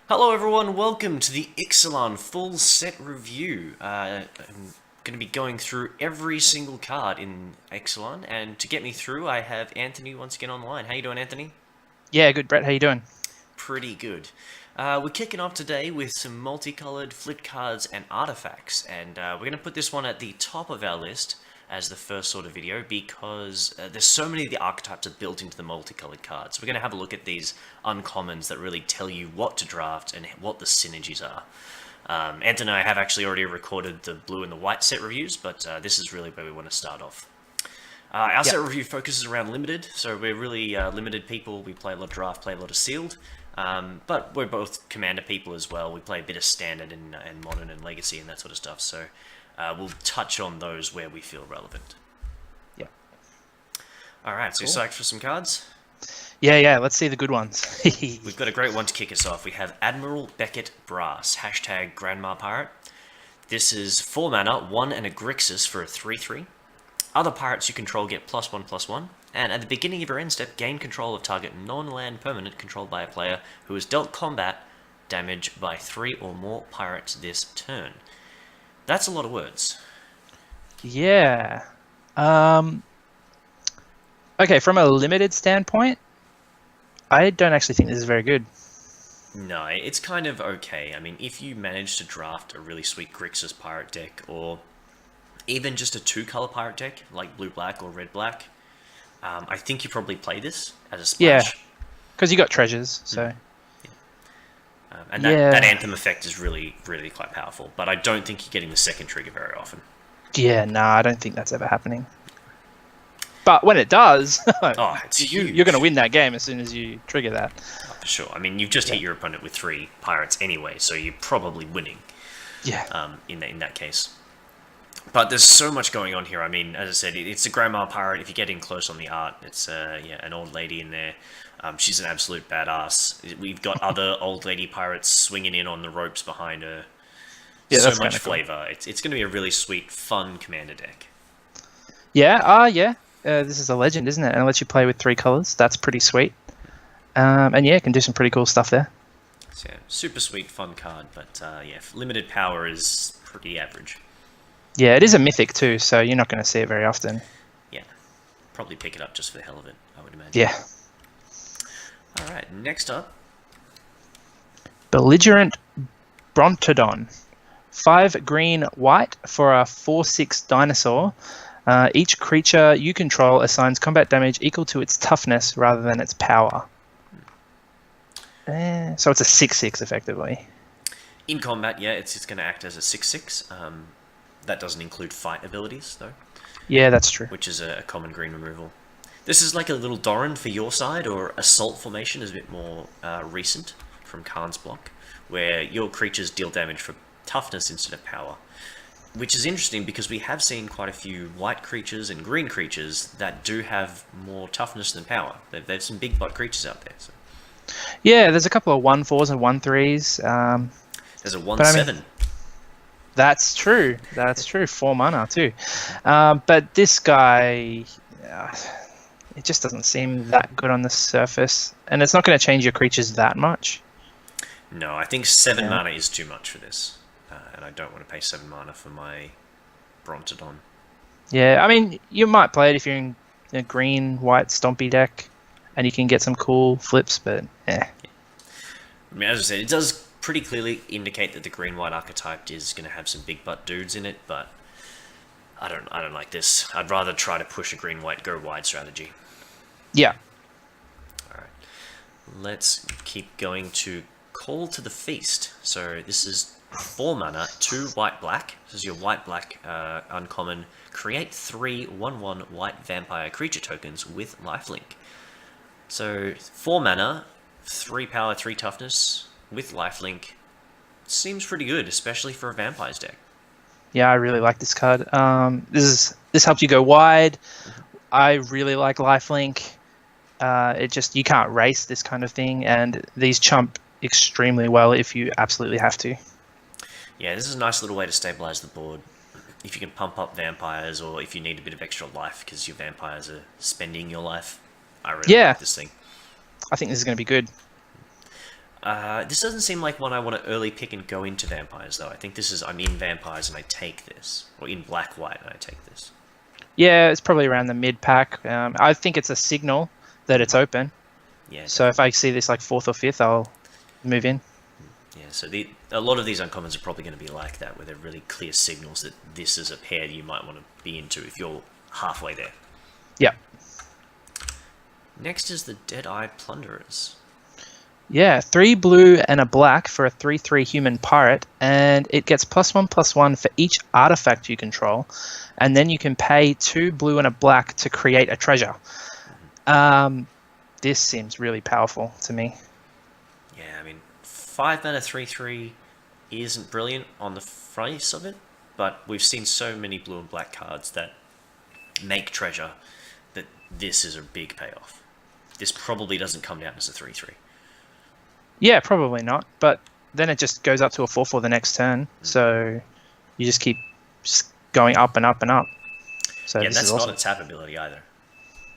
Hello everyone, welcome to the Ixalan full set review. I'm going to be going through every single card in Ixalan, and to get me through I have Anthony once again online. How you doing, Anthony? Yeah, good, Brett. How you doing? Pretty good. We're kicking off today with some multicolored flipped cards and artifacts, and we're going to put this one at the top of our list as the first sort of video because there's so many of the archetypes are built into the multicolored cards. We're going to have a look at these uncommons that really tell you what to draft and what the synergies are. Anthony and I have actually already recorded the blue and the white set reviews, but this is really where we want to start off. Our Yeah, set review focuses around limited, so we're really limited people. We play a lot of draft, play a lot of sealed, but we're both commander people as well. We play a bit of standard and modern and legacy and that sort of stuff, so we'll touch on those where we feel relevant. yeah, Alright, so cool. psyched for some cards? Yeah. Let's see the good ones. We've got a great one to kick us off. We have Admiral Beckett Brass, hashtag Grandma Pirate. This is 4 mana, 1 and a Grixis for a 3/3. Other pirates you control get +1/+1, and at the beginning of your end step, gain control of target non-land permanent controlled by a player who has dealt combat damage by 3 or more pirates this turn. That's a lot of words. Yeah. Um. Okay, from a limited standpoint, I don't actually think this is very good. No, it's kind of okay. I mean, if you manage to draft a really sweet Grixis pirate deck, or even just a 2-color pirate deck, like blue-black or red-black, I think you probably play this as a Yeah, splash. because you got treasures. So And that yeah, Anthem effect is really, really quite powerful, but I don't think you're getting the second trigger very often. yeah. No, I don't think that's ever happening. But when it does, Oh, it's you're going to huge. win that game as soon as you trigger that. Oh, for sure. I mean, you've just Yeah. hit your opponent with 3 pirates anyway, so you're probably winning Yeah. in that case. But there's so much going on here. I mean, as I said, it's a grandma pirate. If you get in close on the art, it's an old lady in there. She's an absolute badass. We've got other old lady pirates swinging in on the ropes behind her. Yeah, So that's kind much of cool. flavor. It's going to be a really sweet, fun commander deck. Yeah. Yeah. This is a legend, isn't it? And it lets you play with 3 colors. That's pretty sweet. And yeah, it can do some pretty cool stuff there. So, yeah, super sweet, fun card, but yeah, limited power is pretty average. Yeah, it is a mythic too, so you're not going to see it very often. Yeah, probably pick it up just for the hell of it, I would imagine. Yeah. Alright, next up. Belligerent Brontodon. 5 green white for a 4/6 dinosaur. Each creature you control assigns combat damage equal to its toughness rather than its power. So it's a 6/6 effectively. In combat, yeah, it's going to act as a 6/6. That doesn't include fight abilities, though, Yeah, that's true. which is a common green removal. This is like a little Doran for your side, or Assault Formation is a bit more recent from Khan's block, where your creatures deal damage for toughness instead of power. Which is interesting because we have seen quite a few white creatures and green creatures that do have more toughness than power. There's some big butt creatures out there. So. Yeah, there's a couple of 1/4s and 1/3s. There's a But I mean, 1/7. that's true. That's true. 4 mana too. But this guy, uh, it just doesn't seem that good on the surface, and it's not going to change your creatures that much. No, I think 7 Yeah. mana is too much for this. And I don't want to pay 7 mana for my Brontodon. Yeah, I mean, you might play it if you're in a green white stompy deck, and you can get some cool flips. But yeah, I mean, as I said, it does pretty clearly indicate that the green-white archetype is going to have some big butt dudes in it, but I don't like this. I'd rather try to push a green-white go wide strategy. yeah, Alright, let's keep going to Call to the Feast. So this is 4 mana, 2 white-black. This is your white-black uncommon. Create 3 1/1 white vampire creature tokens with lifelink. So 4 mana, 3 power, 3 toughness with lifelink. Seems pretty good, especially for a vampires deck. yeah. I really like this card. This helps you go wide. I really like lifelink. It just you can't race this kind of thing, and these chump extremely well if you absolutely have to. Yeah, this is a nice little way to stabilize the board. If you can pump up vampires, or if you need a bit of extra life because your vampires are spending your life, I really Yeah, like this thing. I think this is going to be good. This doesn't seem like one I want to early pick and go into vampires, though. I think this is I'm in vampires and I take this, or in black-white and I take this. Yeah, it's probably around the mid pack. I think it's a signal that it's open. Yeah. So if I see this like 4th or 5th, I'll move in. Yeah, so a lot of these uncommons are probably going to be like that, where they're really clear signals that this is a pair you might want to be into if you're halfway there. Yeah. Next is the Dead-Eye Plunderers. Yeah, 3 blue and a black for a 3/3 human pirate, and it gets +1/+1 for each artifact you control, and then you can pay 2 blue and a black to create a treasure. This seems really powerful to me. Yeah, I mean, 5 mana 3/3 isn't brilliant on the face of it, but we've seen so many blue and black cards that make treasure that this is a big payoff. This probably doesn't come down as a 3/3. Yeah, probably not, but then it just goes up to a 4/4 the next turn, so you just keep going up and up and up. So Yeah, this that's is awesome. not a tap ability either.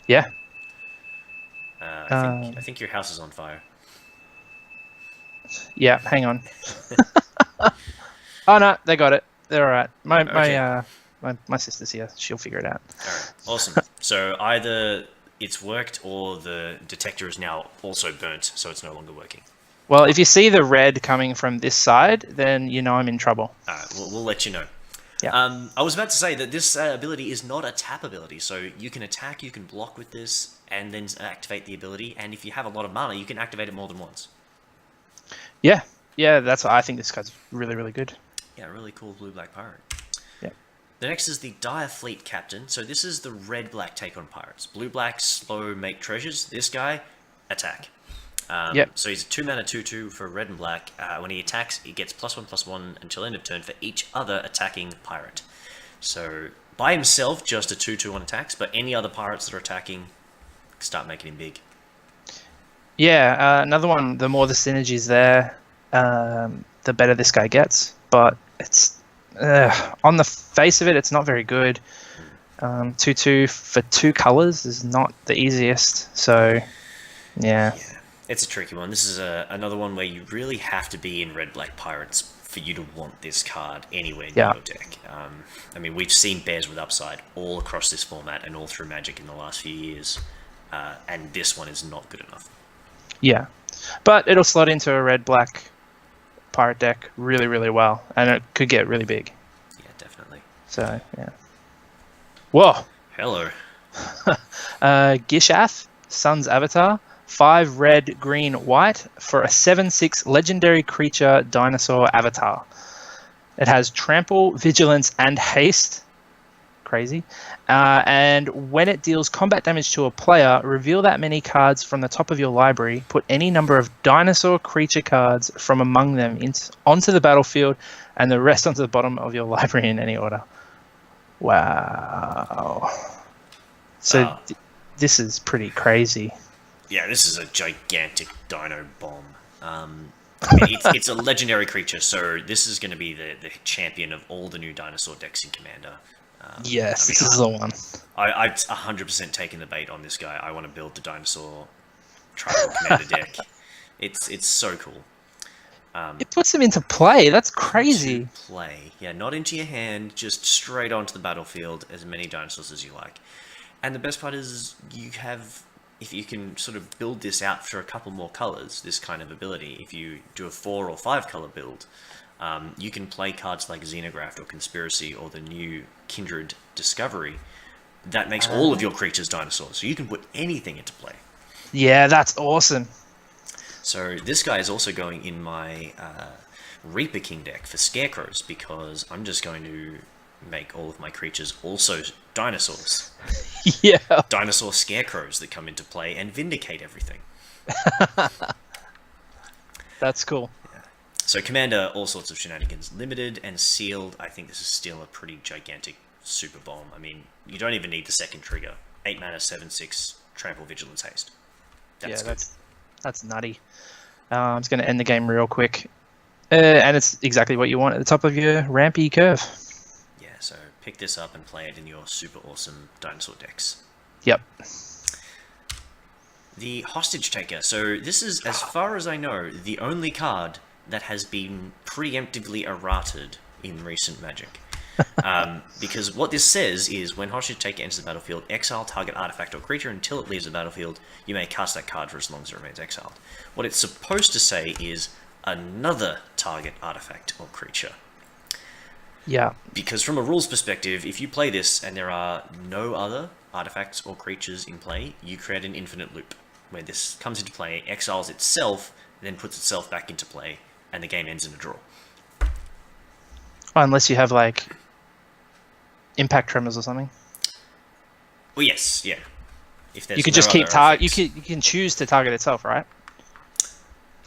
Yeah. I think your house is on fire. Yeah, hang on. Oh no, they got it. They're all right. Okay. My sister's here. She'll figure it out. All right, awesome. So either it's worked or the detector is now also burnt, so it's no longer working. Well, if you see the red coming from this side, then you know I'm in trouble. All right, we'll let you know. Yeah. I was about to say that this ability is not a tap ability, so you can attack, you can block with this, and then activate the ability. And if you have a lot of mana, you can activate it more than once. Yeah. Yeah, that's why I think this card's really, really good. Yeah, really cool blue-black pirate. Yeah. The next is the Dire Fleet Captain. So this is the red-black take on pirates. Blue-black, slow, make treasures. This guy, attack. Yep. So he's a 2 mana 2/2 for red and black. When he attacks, he gets +1/+1 until end of turn for each other attacking pirate. So by himself, just a 2/2 on attacks, but any other pirates that are attacking, start making him big. Yeah, another one, the more the synergy's there, the better this guy gets. But it's on the face of it, it's not very good. 2/2 for 2 colors is not the easiest. So, yeah. It's a tricky one. This is another one where you really have to be in red-black pirates for you to want this card anywhere in your deck. I mean, we've seen bears with upside all across this format and all through Magic in the last few years, and this one is not good enough. Yeah, but it'll slot into a red-black pirate deck really, really well, and it could get really big. Yeah, definitely. So, yeah. Whoa! Hello. Gishath, Sun's Avatar. 5 red, green, white for a 7/6 legendary creature dinosaur avatar. It has trample, vigilance, and haste. Crazy. And when it deals combat damage to a player, reveal that many cards from the top of your library, put any number of dinosaur creature cards from among them onto the battlefield, and the rest onto the bottom of your library in any order. Wow. So this is pretty crazy. Yeah, this is a gigantic dino bomb. I mean, it's a legendary creature, so this is going to be the champion of all the new dinosaur decks in Commander. Yes, this is the one. I've 100% taken the bait on this guy. I want to build the dinosaur tribal Commander deck. It's so cool. It puts him into play. That's crazy. Play. Yeah, not into your hand, just straight onto the battlefield, as many dinosaurs as you like. And the best part is you have... If you can sort of build this out for a couple more colors, this kind of ability, if you do a 4 or 5 color build, you can play cards like Xenograph or Conspiracy or the new Kindred Discovery. That makes all of your creatures dinosaurs, so you can put anything into play. Yeah, that's awesome. So this guy is also going in my Reaper King deck for Scarecrows, because I'm just going to make all of my creatures also dinosaurs. Yeah. Dinosaur scarecrows that come into play and vindicate everything. That's cool. Yeah. So Commander, all sorts of shenanigans. Limited and sealed, I think this is still a pretty gigantic super bomb. I mean, you don't even need the second trigger. 8 mana, 7/6, trample, vigilance, haste. That's nutty. I'm just going to end the game real quick. And it's exactly what you want at the top of your rampy curve. So pick this up and play it in your super awesome dinosaur decks. Yep. The Hostage Taker. So this is, as far as I know, the only card that has been preemptively errated in recent Magic. Because what this says is, when Hostage Taker enters the battlefield, exile target artifact or creature until it leaves the battlefield. You may cast that card for as long as it remains exiled. What it's supposed to say is another target artifact or creature. Yeah. Because from a rules perspective, if you play this and there are no other artifacts or creatures in play, you create an infinite loop where this comes into play, exiles itself, then puts itself back into play, and the game ends in a draw. Oh, unless you have like impact tremors or something. Well, yes, yeah. If there's You could no just keep other you effects. can choose to target itself, right?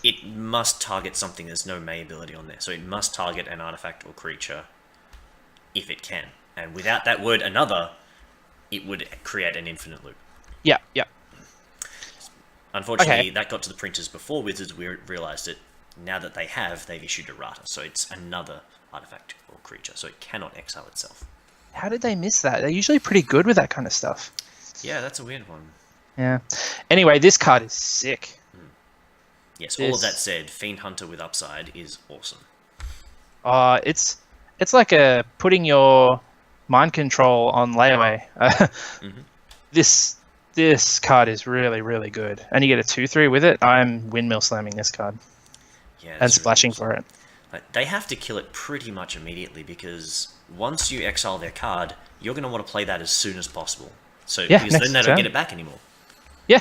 It must target something. There's no May ability on there, so it must target an artifact or creature if it can. And without that word "another," it would create an infinite loop. Yeah, yeah. Unfortunately, Okay. that got to the printers before Wizards realized it. Now that they have, they've issued errata, so it's another artifact or creature, so it cannot exile itself. How did they miss that? They're usually pretty good with that kind of stuff. Yeah, that's a weird one. Yeah. Anyway, this card is sick. Yes, all of that said, Fiend Hunter with upside is awesome. It's like putting your mind control on layaway. This card is really, really good, and you get a 2/3 with it. I'm windmill slamming this card Yeah, and splashing for it. Like, they have to kill it pretty much immediately, because once you exile their card, you're going to want to play that as soon as possible. So Yeah, because next then they don't turn. get it back anymore. Yeah,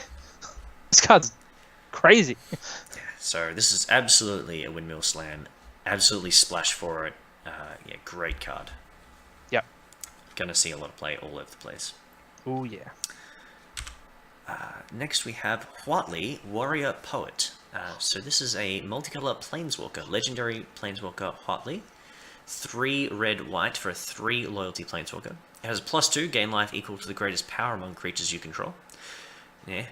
this card's crazy. So this is absolutely a windmill slam. Absolutely splash for it. Yeah, great card. Yep. Gonna see a lot of play all over the place. Oh yeah. Next we have Huatli, Warrior Poet. So this is a multicolor Planeswalker, legendary Planeswalker Huatli. 3 red white for a 3 loyalty Planeswalker. It has a +2, gain life equal to the greatest power among creatures you control. Yeah.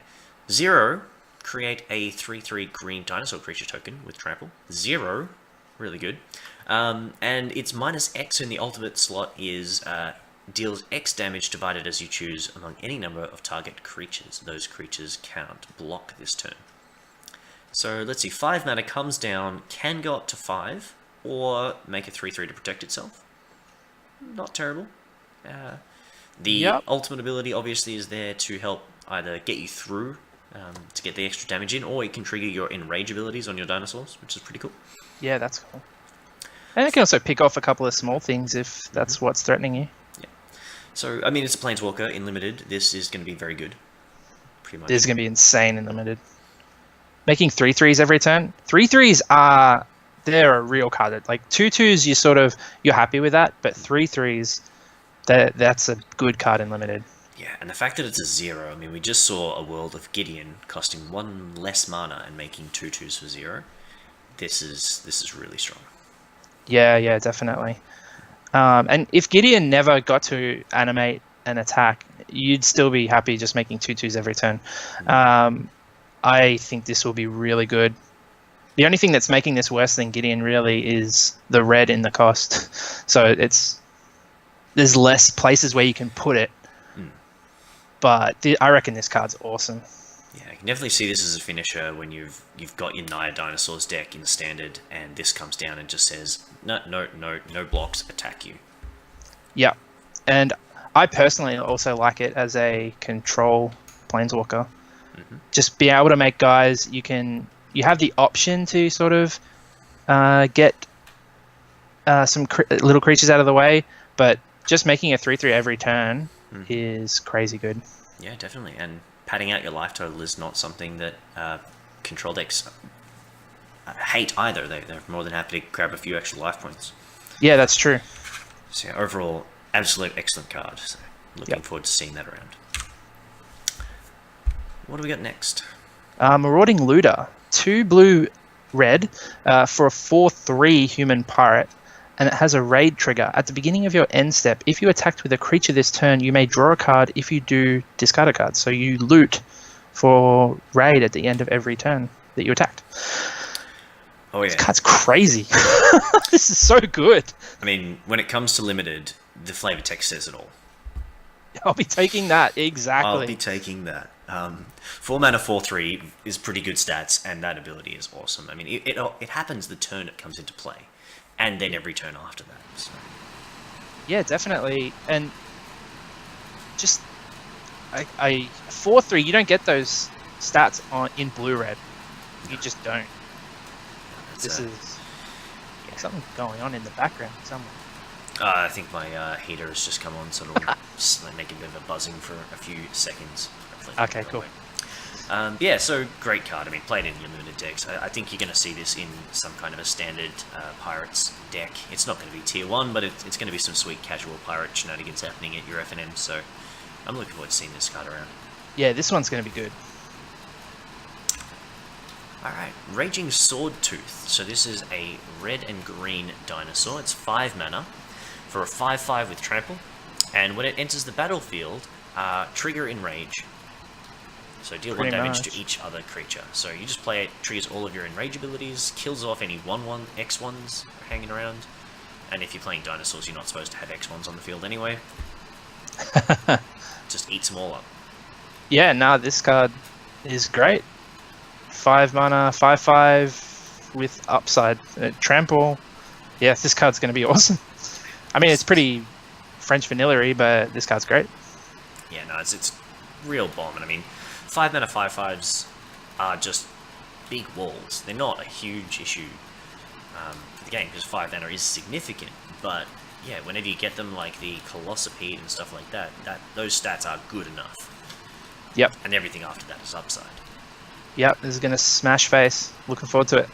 0, create a 3/3 green dinosaur creature token with trample. 0, really good. And its -X in the ultimate slot is deals X damage divided as you choose among any number of target creatures. Those creatures cannot block this turn. So let's see, 5 mana comes down, can go up to 5, or make a 3/3 to protect itself. Not terrible. The ultimate ability obviously is there to help either get you through to get the extra damage in, or it can trigger your enrage abilities on your dinosaurs, which is pretty cool. Yeah, that's cool. And it can also pick off a couple of small things if that's what's threatening you. So, I mean, it's a Planeswalker in Limited. This is going to be very good. Pretty much. This is going to be insane in Limited. Making 3/3s every turn. 3/3s are... They're a real card. Like 2/2s, you're happy with that, but 3/3s, that's a good card in Limited. Yeah, and the fact that it's a 0, I mean, we just saw a World of Gideon costing 1 less mana and making 2/2s for 0. This is really strong. Yeah, definitely. And if Gideon never got to animate an attack, you'd still be happy just making 2/2s every turn. I think this will be really good. The only thing that's making this worse than Gideon really is the red in the cost. So there's less places where you can put it. But I reckon this card's awesome. Yeah, I can definitely see this as a finisher when you've got your Naya Dinosaurs deck in standard, and this comes down and just says, no blocks, attack you. Yeah, and I personally also like it as a control Planeswalker. Just be able to make guys, you have the option to sort of get some little creatures out of the way, but just making a 3/3 every turn is crazy good. Yeah, definitely. And padding out your life total is not something that control decks hate either. They're more than happy to grab a few extra life points. Yeah, that's true. So yeah, overall, absolute excellent card. So looking forward to seeing that around. What do we got next? Marauding Looter. 2 blue red for a 4/3 human pirate, and it has a raid trigger. At the beginning of your end step, if you attacked with a creature this turn, you may draw a card. If you do, discard a card. So you loot for raid at the end of every turn that you attacked. Oh yeah. This card's crazy. This is so good. I mean, when it comes to Limited, the flavor text says it all. I'll be taking that. I'll Exactly. be taking that. 4 mana 4/3 is pretty good stats, and that ability is awesome. I mean, it happens the turn it comes into play, and then every turn after that. So. Yeah, definitely. And just I 4/3, you don't get those stats in blue-red. You just don't. This is something going on in the background somewhere. I think my heater has just come on, so it'll make a bit of a buzzing for a few seconds. Okay, cool. Yeah, so great card. I mean, played in limited decks. I think you're going to see this in some kind of a standard Pirates deck. It's not going to be tier 1, but it's going to be some sweet casual Pirate shenanigans happening at your FNM, so I'm looking forward to seeing this card around. Yeah, this one's going to be good. Alright, Raging Sword Tooth. So this is a red and green dinosaur. It's 5 mana for a 5/5 with trample. And when it enters the battlefield, trigger Enrage. So deal 1 damage to each other creature. So you just play it, triggers all of your Enrage abilities, kills off any 1/1 X1s hanging around. And if you're playing dinosaurs, you're not supposed to have X1s on the field anyway. Just eats them all up. Yeah, no, this card is great. 5 mana, 5/5 with upside. Trample. Yeah, this card's going to be awesome. I mean, it's pretty French vanilla-y, but this card's great. Yeah, no, it's real bomb. And I mean, 5 mana 5/5s are just big walls. They're not a huge issue for the game, because 5 mana is significant. But yeah, whenever you get them, like the Colossipede and stuff like that, those stats are good enough. Yep. And everything after that is upside. Yep, this is going to smash face. Looking forward to it.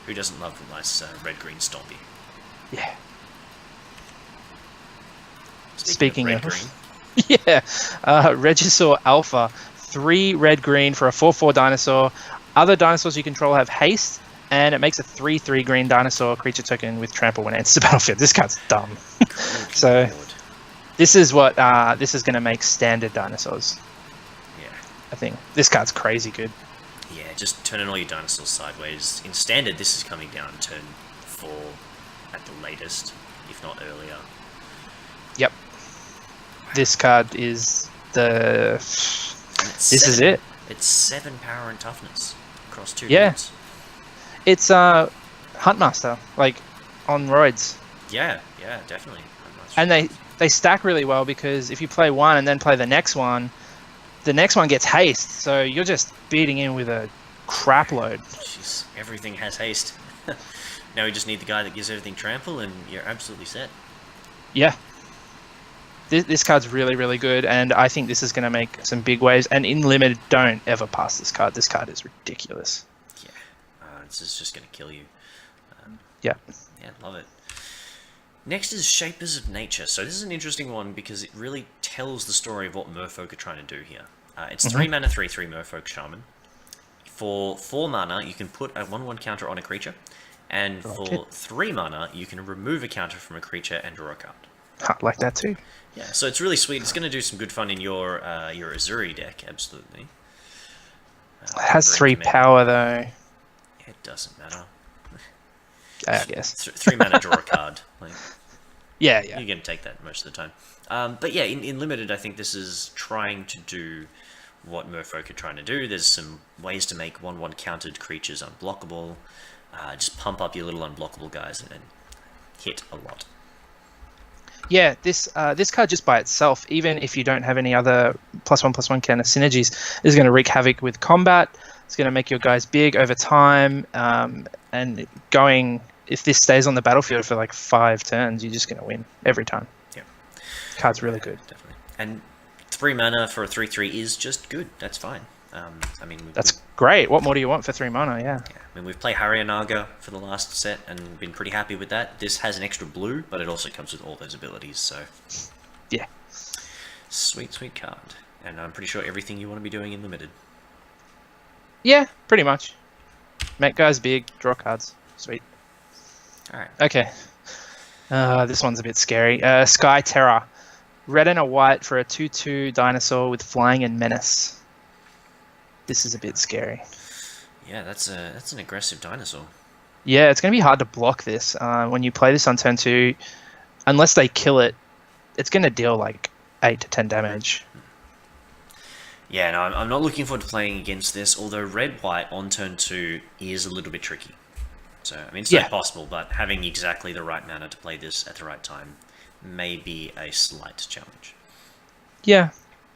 Who doesn't love a nice red-green stompy? Yeah. Speaking of Speaking red-green. Yeah, Regisaur Alpha, 3 red-green for a 4/4 dinosaur. Other dinosaurs you control have haste, and it makes a 3/3 green dinosaur creature token with trample when it enters the battlefield. This card's dumb. So this is what this is going to make standard dinosaurs. Yeah. I think this card's crazy good. Yeah, just turning all your dinosaurs sideways. In standard, this is coming down turn 4 at the latest, if not earlier. Yep. This card is the. This is it. It's 7 power and toughness across 2 Yeah. units. It's Huntmaster, like on roids. Yeah, definitely. And they stack really well because if you play one and then play the next one gets haste, so you're just beating in with a crap load. Jeez, everything has haste. Now we just need the guy that gives everything trample, and you're absolutely set. Yeah. This card's really, really good, and I think this is going to make some big waves. And in limited, don't ever pass this card. This card is ridiculous. Yeah, this is just going to kill you. Yeah. Yeah, love it. Next is Shapers of Nature. So this is an interesting one because it really tells the story of what Merfolk are trying to do here. It's 3 mana 3/3 Merfolk Shaman. For 4 mana, you can put a 1/1 counter on a creature, and for 3 mana, you can remove a counter from a creature and draw a card. I like that too. Yeah, so it's really sweet. It's going to do some good fun in your Azuri deck, absolutely. It has 3 power though. It doesn't matter. I guess. 3 mana, draw a card. Like, Yeah. you're going to take that most of the time. But yeah, in limited, I think this is trying to do what Merfolk are trying to do. There's some ways to make 1/1 countered creatures unblockable. Just pump up your little unblockable guys and hit a lot. Yeah, this card just by itself, even if you don't have any other +1/+1 counter synergies, is going to wreak havoc with combat. It's going to make your guys big over time, and if this stays on the battlefield for like 5 turns, you're just going to win every time. Yeah, card's really good. Definitely. And 3 mana for a 3/3 is just good. That's fine. I mean, That's great. What more do you want for 3 mana? Yeah. I mean, we've played Haryanaga for the last set and been pretty happy with that. This has an extra blue, but it also comes with all those abilities, so... Yeah. Sweet, sweet card. And I'm pretty sure everything you want to be doing in limited. Yeah, pretty much. Make guys big, draw cards. Sweet. Alright. Okay. This one's a bit scary. Sky Terror. Red and a white for a 2/2 dinosaur with flying and menace. This is a bit scary. Yeah, that's an aggressive dinosaur. Yeah, it's going to be hard to block this. When you play this on turn 2, unless they kill it, it's going to deal like 8 to 10 damage. Yeah, no, I'm not looking forward to playing against this, although red-white on turn 2 is a little bit tricky. So, I mean, it's not possible, but having exactly the right mana to play this at the right time may be a slight challenge. Yeah,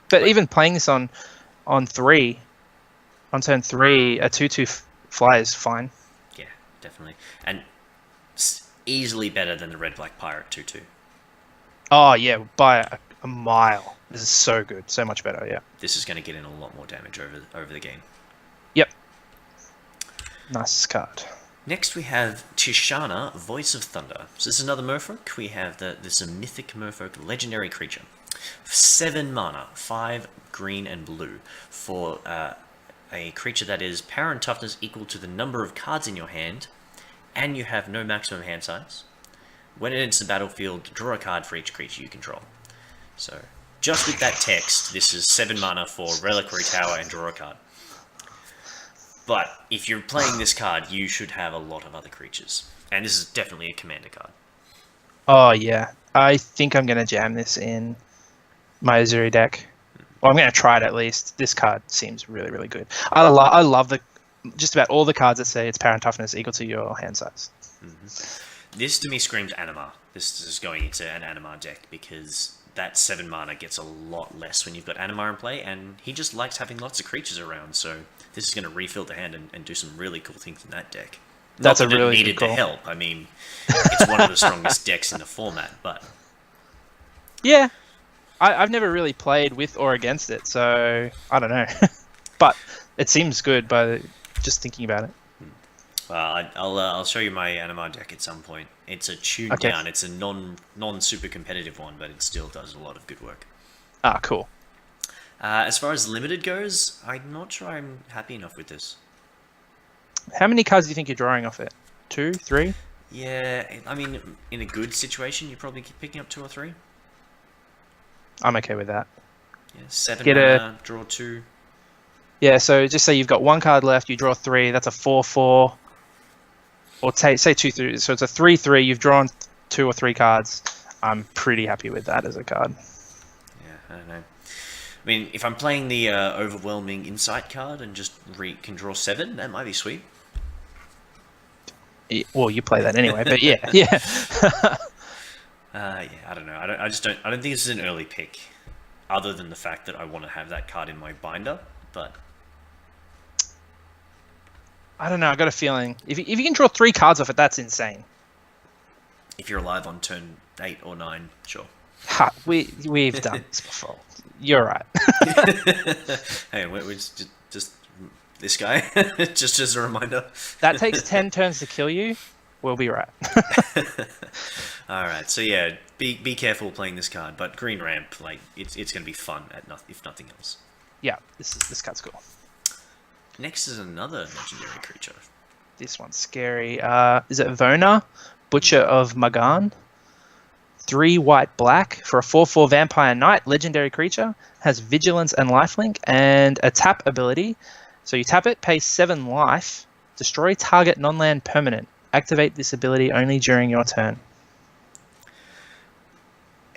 but even playing this on turn 3, a 2/2 fly is fine. Yeah, definitely. And easily better than the red-black pirate 2/2. Oh, yeah, by a mile. This is so good. So much better, yeah. This is going to get in a lot more damage over the game. Yep. Nice card. Next we have Tishana, Voice of Thunder. So this is another merfolk. We have this mythic merfolk legendary creature. 7 mana, 5 green and blue for a creature that is power and toughness equal to the number of cards in your hand, and you have no maximum hand size. When it enters the battlefield, draw a card for each creature you control. So, just with that text, this is 7 mana for Reliquary Tower and draw a card. But if you're playing this card, you should have a lot of other creatures. And this is definitely a commander card. Oh, yeah. I think I'm going to jam this in my Azuri deck. Well, I'm going to try it at least. This card seems really, really good. I love just about all the cards that say it's power and toughness equal to your hand size. Mm-hmm. This to me screams Animar. This is going into an Animar deck because that 7 mana gets a lot less when you've got Animar in play, and he just likes having lots of creatures around, so this is going to refill the hand and do some really cool things in that deck. That's Not that a really it needed good call. to help. I mean, it's one of the strongest decks in the format, but... Yeah. I've never really played with or against it, so I don't know. But it seems good by just thinking about it. Well, I'll show you my Animar deck at some point. It's a tuned down. It's a non-super competitive one, but it still does a lot of good work. Ah, cool. As far as limited goes, I'm not sure I'm happy enough with this. How many cards do you think you're drawing off it? 2, 3? Yeah, I mean, in a good situation, you're probably picking up 2 or 3. I'm okay with that. Yeah, 7 mana, draw 2. Yeah, so just say you've got 1 card left, you draw 3, that's a 4/4. Or say 2/3, so it's a 3/3, you've drawn 2 or 3 cards. I'm pretty happy with that as a card. Yeah, I don't know. I mean, if I'm playing the Overwhelming Insight card and just can draw 7, that might be sweet. Yeah, well, you play that anyway, but yeah, yeah. Yeah, I don't know. I don't think this is an early pick, other than the fact that I want to have that card in my binder. But I don't know. I got a feeling if you can draw 3 cards off it, that's insane. If you're alive on turn 8 or 9, sure. Ha, we've done this before. You're right. Hey, we're just this guy, just as a reminder. That takes 10 turns to kill you. We'll be right. All right, so yeah, be careful playing this card, but green ramp, like it's going to be fun if nothing else. Yeah, this card's cool. Next is another legendary creature. This one's scary. Is it Vona, Butcher of Magan? 3 white black for a 4/4 vampire knight, legendary creature, has vigilance and lifelink, and a tap ability. So you tap it, pay 7 life, destroy target non-land permanent. Activate this ability only during your turn.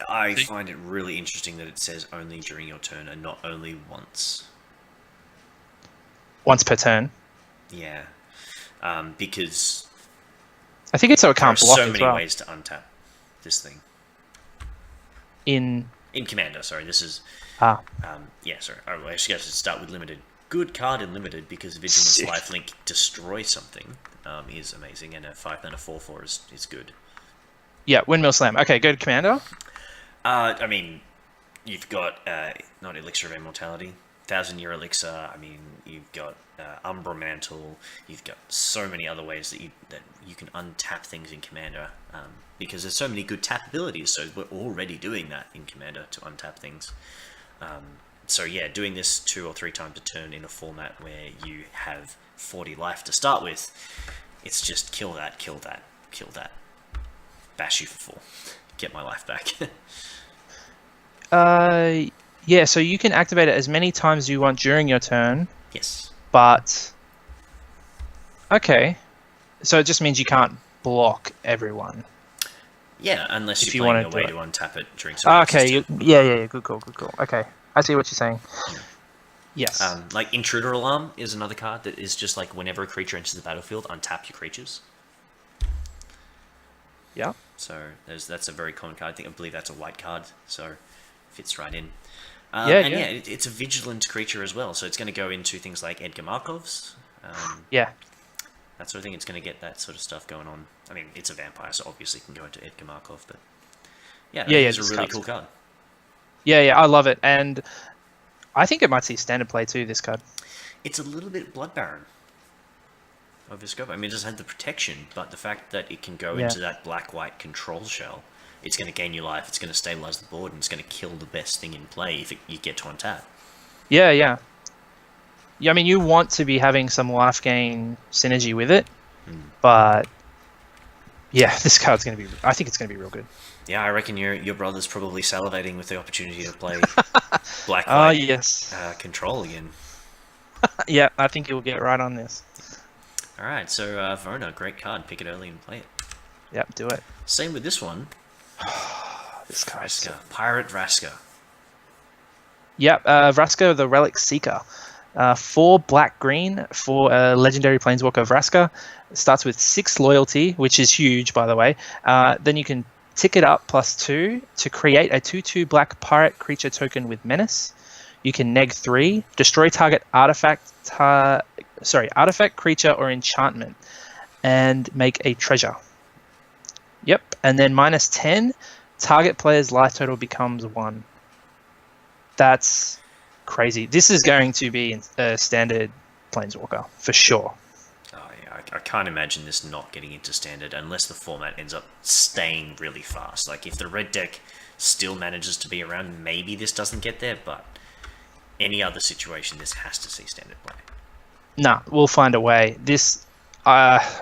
I find it really interesting that it says only during your turn and not only once. Once per turn. Yeah, because I think it's so it can't block so as many well. ways to untap this thing. In Commander, sorry, this is... yeah, sorry. I guess I should start with limited. Good card in limited because Vigilance Lifelink destroy something is amazing, and a 5 mana 4/4 is good. Yeah, Windmill Slam. Okay, go to Commander. I mean, you've got not Elixir of Immortality, 1,000-year Elixir. I mean, you've got Umbra Mantle. You've got so many other ways that you can untap things in Commander because there's so many good tap abilities. So we're already doing that in Commander to untap things. So yeah, doing this 2 or 3 times a turn in a format where you have 40 life to start with, it's just kill that, kill that, kill that. Bash you for 4. Get my life back. Yeah, so you can activate it as many times as you want during your turn. Yes. But okay. So it just means you can't block everyone. Yeah, unless if you're you playing want a to way do to it. untap it during Ah, someone else's okay, turn. yeah, good call, good call. Okay, I see what you're saying. Yes. Like Intruder Alarm is another card that is just like whenever a creature enters the battlefield, untap your creatures. Yeah. So that's a very common card. I believe that's a white card, so fits right in. Yeah, And yeah. yeah, it's a vigilant creature as well, so it's going to go into things like Edgar Markov's, Yeah. that sort of thing. It's going to get that sort of stuff going on. I mean, it's a vampire, so obviously it can go into Edgar Markov, but yeah, I Yeah, think yeah, it's a this really card's cool good. card. Yeah, I love it, and I think it might see standard play too. This card. It's a little bit Blood Baron of his scope. I mean, it doesn't have the protection, but the fact that it can go Yeah. into that black-white control shell, it's going to gain you life, it's going to stabilize the board, and it's going to kill the best thing in play if you get to untap. Yeah, yeah. Yeah, I mean, you want to be having some life gain synergy with it, but yeah, this card's going to be. I think it's going to be real good. Yeah, I reckon your brother's probably salivating with the opportunity to play black Ah, white yes. control again. Yeah, I think you'll get right on this. All right, so Vona, great card. Pick it early and play it. Yep, do it. Same with this one. This card's so... Vraska, Pirate Vraska. Yep, Vraska, the Relic Seeker. 4 black green for a legendary planeswalker Vraska. It starts with 6 loyalty, which is huge, by the way. Then you can tick it up +2 to create a 2/2 black pirate creature token with menace. You can neg 3, destroy target artifact, creature, or enchantment, and make a treasure. Yep, and then -10, target player's life total becomes 1. That's crazy. This is going to be a standard planeswalker for sure. Oh, yeah, I can't imagine this not getting into standard unless the format ends up staying really fast. Like if the red deck still manages to be around, maybe this doesn't get there, but any other situation, this has to see standard play. Nah, we'll find a way. This,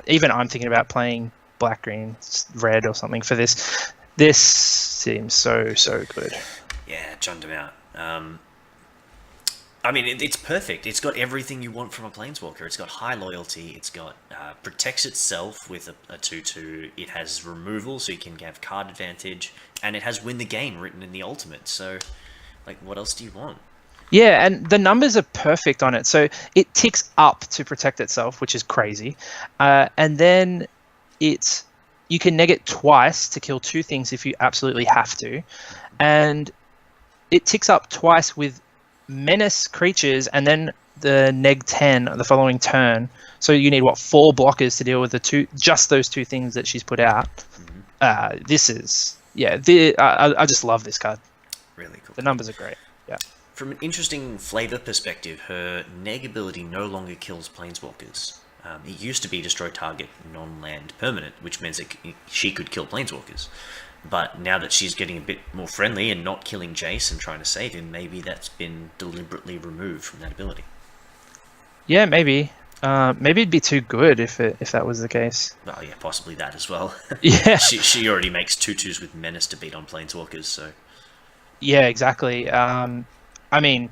even I'm thinking about playing black, green, red, or something for this. This seems so good. Yeah, chunned him out. I mean, it's perfect. It's got everything you want from a planeswalker. It's got high loyalty. It's got protects itself with a 2/2. It has removal, so you can have card advantage, and it has win the game written in the ultimate. So, like, what else do you want? Yeah, and the numbers are perfect on it. So it ticks up to protect itself, which is crazy, and then you can neg it twice to kill 2 things if you absolutely have to, and it ticks up twice with menace creatures, and then the neg 10 the following turn. So you need 4 blockers to deal with just those 2 things that she's put out. This is I just love this card. Really cool. The numbers are great. Yeah. From an interesting flavor perspective, her neg ability no longer kills planeswalkers. It used to be destroy target non-land permanent, which means she could kill planeswalkers. But now that she's getting a bit more friendly and not killing Jace and trying to save him, maybe that's been deliberately removed from that ability. Yeah, maybe. Maybe it'd be too good if that was the case. Oh yeah, possibly that as well. Yeah. She already makes 2/2s with menace to beat on planeswalkers, so... Yeah, exactly. I mean,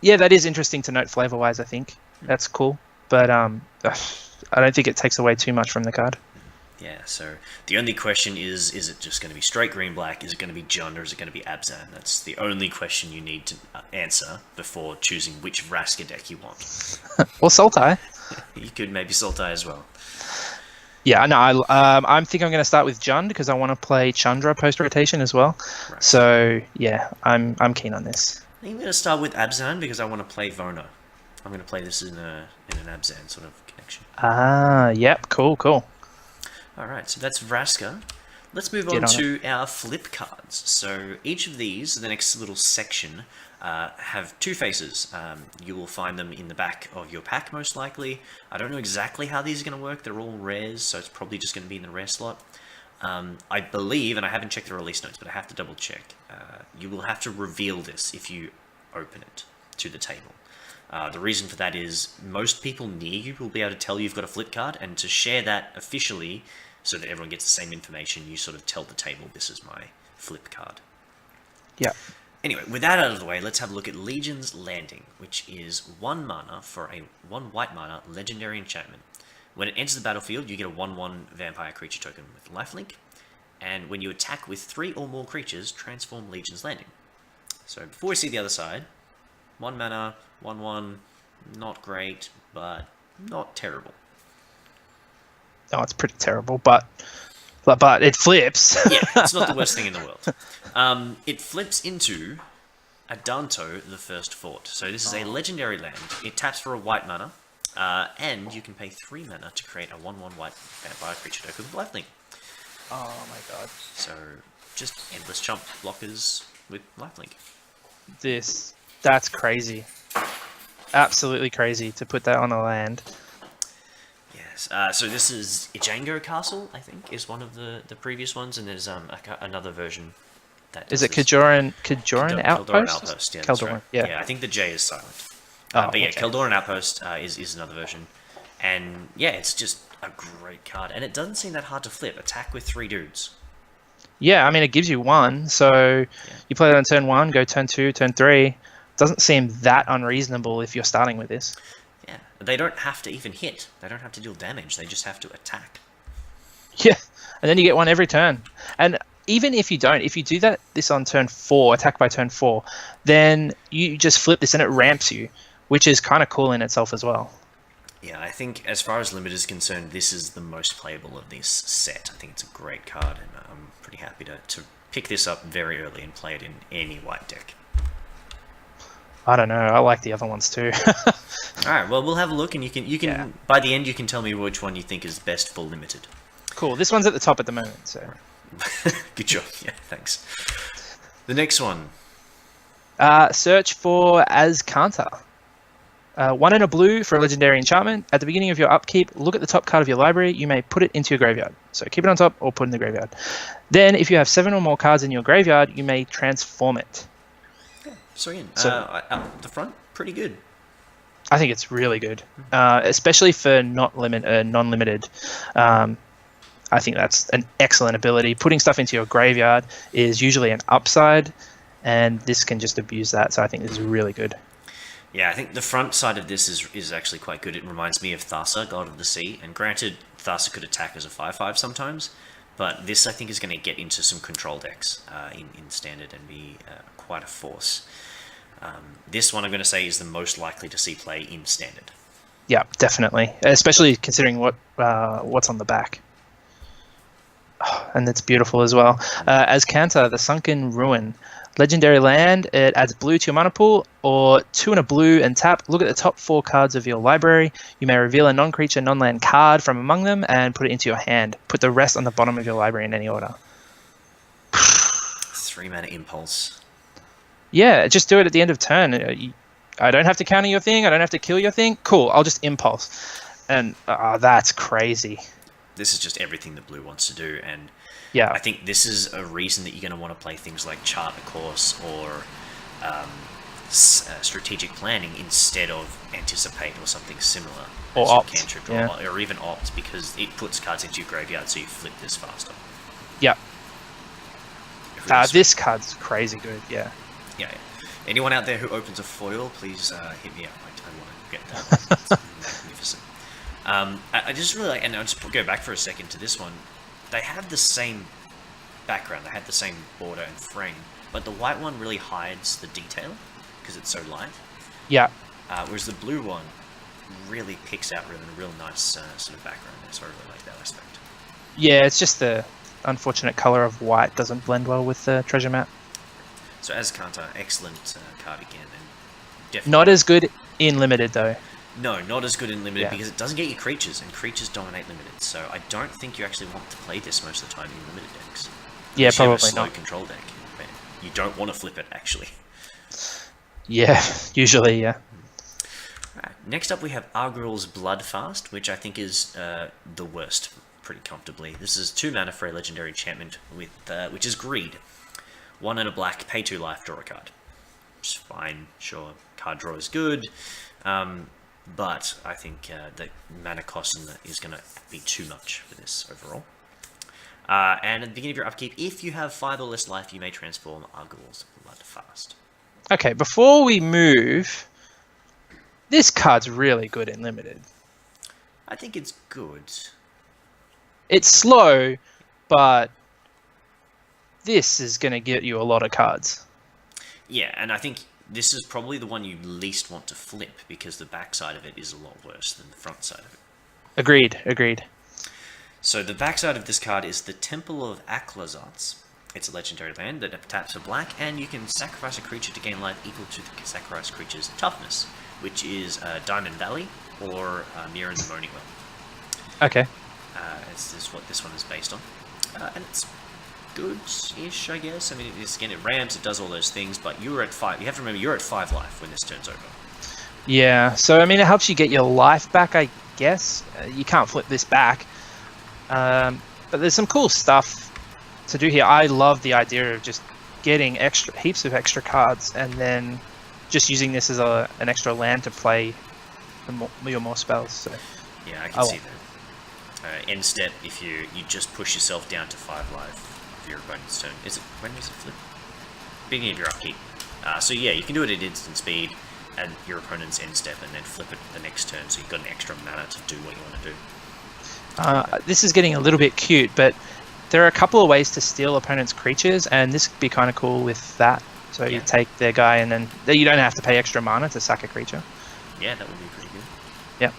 yeah, that is interesting to note flavor-wise, I think. That's cool. But I don't think it takes away too much from the card. Yeah, so the only question is it just going to be straight green-black? Is it going to be Jund, or is it going to be Abzan? That's the only question you need to answer before choosing which Vraska deck you want. Or Sultai. You could maybe Sultai as well. Yeah, no, I think I'm going to start with Jund because I want to play Chandra post-rotation as well. Right. So, yeah, I'm keen on this. I'm going to start with Abzan because I want to play Vona. I'm going to play this in an Abzan sort of connection. Ah, yep, cool. Alright, so that's Vraska. Let's move on to our flip cards. So each of these, the next little section, have 2 faces. You will find them in the back of your pack, most likely. I don't know exactly how these are going to work. They're all rares, so it's probably just going to be in the rare slot. I believe, and I haven't checked the release notes, but I have to double check. You will have to reveal this if you open it to the table. The reason for that is most people near you will be able to tell you've got a flip card, and to share that officially so that everyone gets the same information, you sort of tell the table, this is my flip card. Yeah. Anyway, with that out of the way, let's have a look at Legion's Landing, which is 1 mana for a 1 white mana legendary enchantment. When it enters the battlefield, you get a 1/1 vampire creature token with lifelink, and when you attack with 3 or more creatures, transform Legion's Landing. So before we see the other side, 1 mana, 1/1, not great, but not terrible. Oh, it's pretty terrible, but it flips. Yeah, it's not the worst thing in the world. It flips into Adanto, the First Fort. So this is a legendary land. It taps for a white mana, and you can pay 3 mana to create a 1/1 white vampire creature token with lifelink. Oh my god. So just endless chump blockers with lifelink. That's crazy. Absolutely crazy to put that on a land. Yes. So this is Ijango Castle, I think, is one of the previous ones, and there's another version. Is it Kildoran Outpost? Kildoran Outpost, yeah, that's Kildoran, right. yeah. I think the J is silent. But yeah, okay. Kildoran Outpost is another version. And yeah, it's just a great card. And it doesn't seem that hard to flip. Attack with 3 dudes. Yeah, I mean, it gives you 1, so you play it on turn 1, go turn 2, turn 3. Doesn't seem that unreasonable if you're starting with this. Yeah, they don't have to even hit. They don't have to deal damage. They just have to attack. Yeah, and then you get 1 every turn. And even if you don't, if you do this on turn 4, attack by turn 4, then you just flip this and it ramps you, which is kind of cool in itself as well. Yeah, I think as far as Limit is concerned, this is the most playable of this set. I think it's a great card, and I'm pretty happy to pick this up very early and play it in any white deck. I don't know. I like the other ones too. All right, well, we'll have a look, and you can by the end you can tell me which one you think is best for Limited. Cool. This one's at the top at the moment, so. Good job. Yeah, thanks. The next one. Search for Azkanta. 1 and a blue for a legendary enchantment. At the beginning of your upkeep, look at the top card of your library. You may put it into your graveyard. So keep it on top or put it in the graveyard. Then, if you have 7 or more cards in your graveyard, you may transform it. So again, the front, pretty good. I think it's really good, especially for non-limited. I think that's an excellent ability. Putting stuff into your graveyard is usually an upside, and this can just abuse that. So I think this is really good. Yeah, I think the front side of this is actually quite good. It reminds me of Thassa, God of the Sea. And granted, Thassa could attack as a 5/5 sometimes, but this I think is going to get into some control decks in Standard and be quite a force. This one I'm going to say is the most likely to see play in Standard. Yeah, definitely. Especially considering what's on the back. Oh, and it's beautiful as well. Azkanta, the Sunken Ruin. Legendary land, it adds blue to your mana pool, or 2 and a blue and tap. Look at the top 4 cards of your library. You may reveal a non-creature, non-land card from among them and put it into your hand. Put the rest on the bottom of your library in any order. 3 mana Impulse. Yeah, just do it at the end of turn. I don't have to counter your thing. I don't have to kill your thing. Cool, I'll just Impulse. And that's crazy. This is just everything that blue wants to do, and yeah, I think this is a reason that you're going to want to play things like Chart a Course or strategic planning instead of Anticipate or something similar. Or Opt. Or even Opt, because it puts cards into your graveyard so you flip this faster. Yeah. Really this card's crazy good, yeah. Yeah. Anyone out there who opens a foil, please hit me up. I want to get that. It's magnificent. I just really like, and I'll just go back for a second to this one. They have the same background, they have the same border and frame, but the white one really hides the detail because it's so light. Yeah. Whereas the blue one really picks out a real nice sort of background there, so I really like that aspect. Yeah, it's just the unfortunate color of white doesn't blend well with the treasure map. So Azkanta, excellent card again, and definitely not as good in limited though. No, not as good in Limited because it doesn't get you creatures, and creatures dominate Limited. So I don't think you actually want to play this most of the time in Limited decks. Yeah, probably probably slow not. Control deck. You don't want to flip it, actually. Yeah, usually, yeah. Right. Next up, we have Arguel's Bloodfast, which I think is the worst, pretty comfortably. This is 2 mana for a legendary enchantment, with which is Greed. 1 and a black, pay 2 life, draw a card. Which is fine, sure. Card draw is good. But I think the mana cost is going to be too much for this overall. And at the beginning of your upkeep, if you have 5 or less life, you may transform Arguel's Bloodfast. Okay, before we move, this card's really good in limited. I think it's good. It's slow, but this is going to get you a lot of cards. Yeah, and I think this is probably the one you least want to flip because the backside of it is a lot worse than the front side of it. Agreed. So the backside of this card is the Temple of Aklazats. It's a legendary land that taps for black, and you can sacrifice a creature to gain life equal to the sacrificed creature's toughness, which is Diamond Valley or Mirror the Moaning Well. Okay. It's what this one is based on. And it's good-ish, I guess. I mean, it ramps, it does all those things, but you're at 5. You have to remember, you're at 5 life when this turns over. Yeah, so I mean, it helps you get your life back, I guess. You can't flip this back. But there's some cool stuff to do here. I love the idea of just getting heaps of extra cards and then just using this as an extra land to play your more spells. So yeah, I can see that. End step, if you just push yourself down to 5 life of your opponent's turn. When does it flip? Beginning of your upkeep. So yeah, you can do it at instant speed and your opponent's end step, and then flip it the next turn, so you've got an extra mana to do what you want to do. This is getting a little bit cute, but there are a couple of ways to steal opponents' creatures, and this could be kind of cool with that. So you take their guy, and then you don't have to pay extra mana to sack a creature. Yeah, that would be pretty good. Yeah.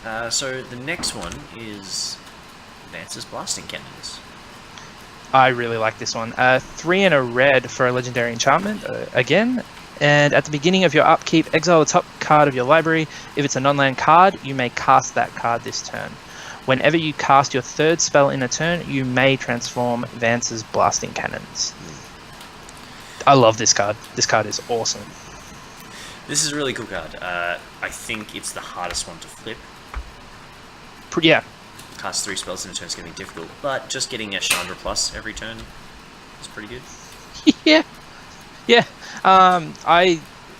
Alright, so the next one is Vance's Blasting Cannons. I really like this one. 3 and a red for a legendary enchantment, again. And at the beginning of your upkeep, exile the top card of your library. If it's a non-land card, you may cast that card this turn. Whenever you cast your 3rd spell in a turn, you may transform Vance's Blasting Cannons. I love this card. This card is awesome. This is a really cool card. I think it's the hardest one to flip. Yeah. Cast 3 spells in a turn is going to be difficult, but just getting a Chandra Plus every turn is pretty good. Yeah.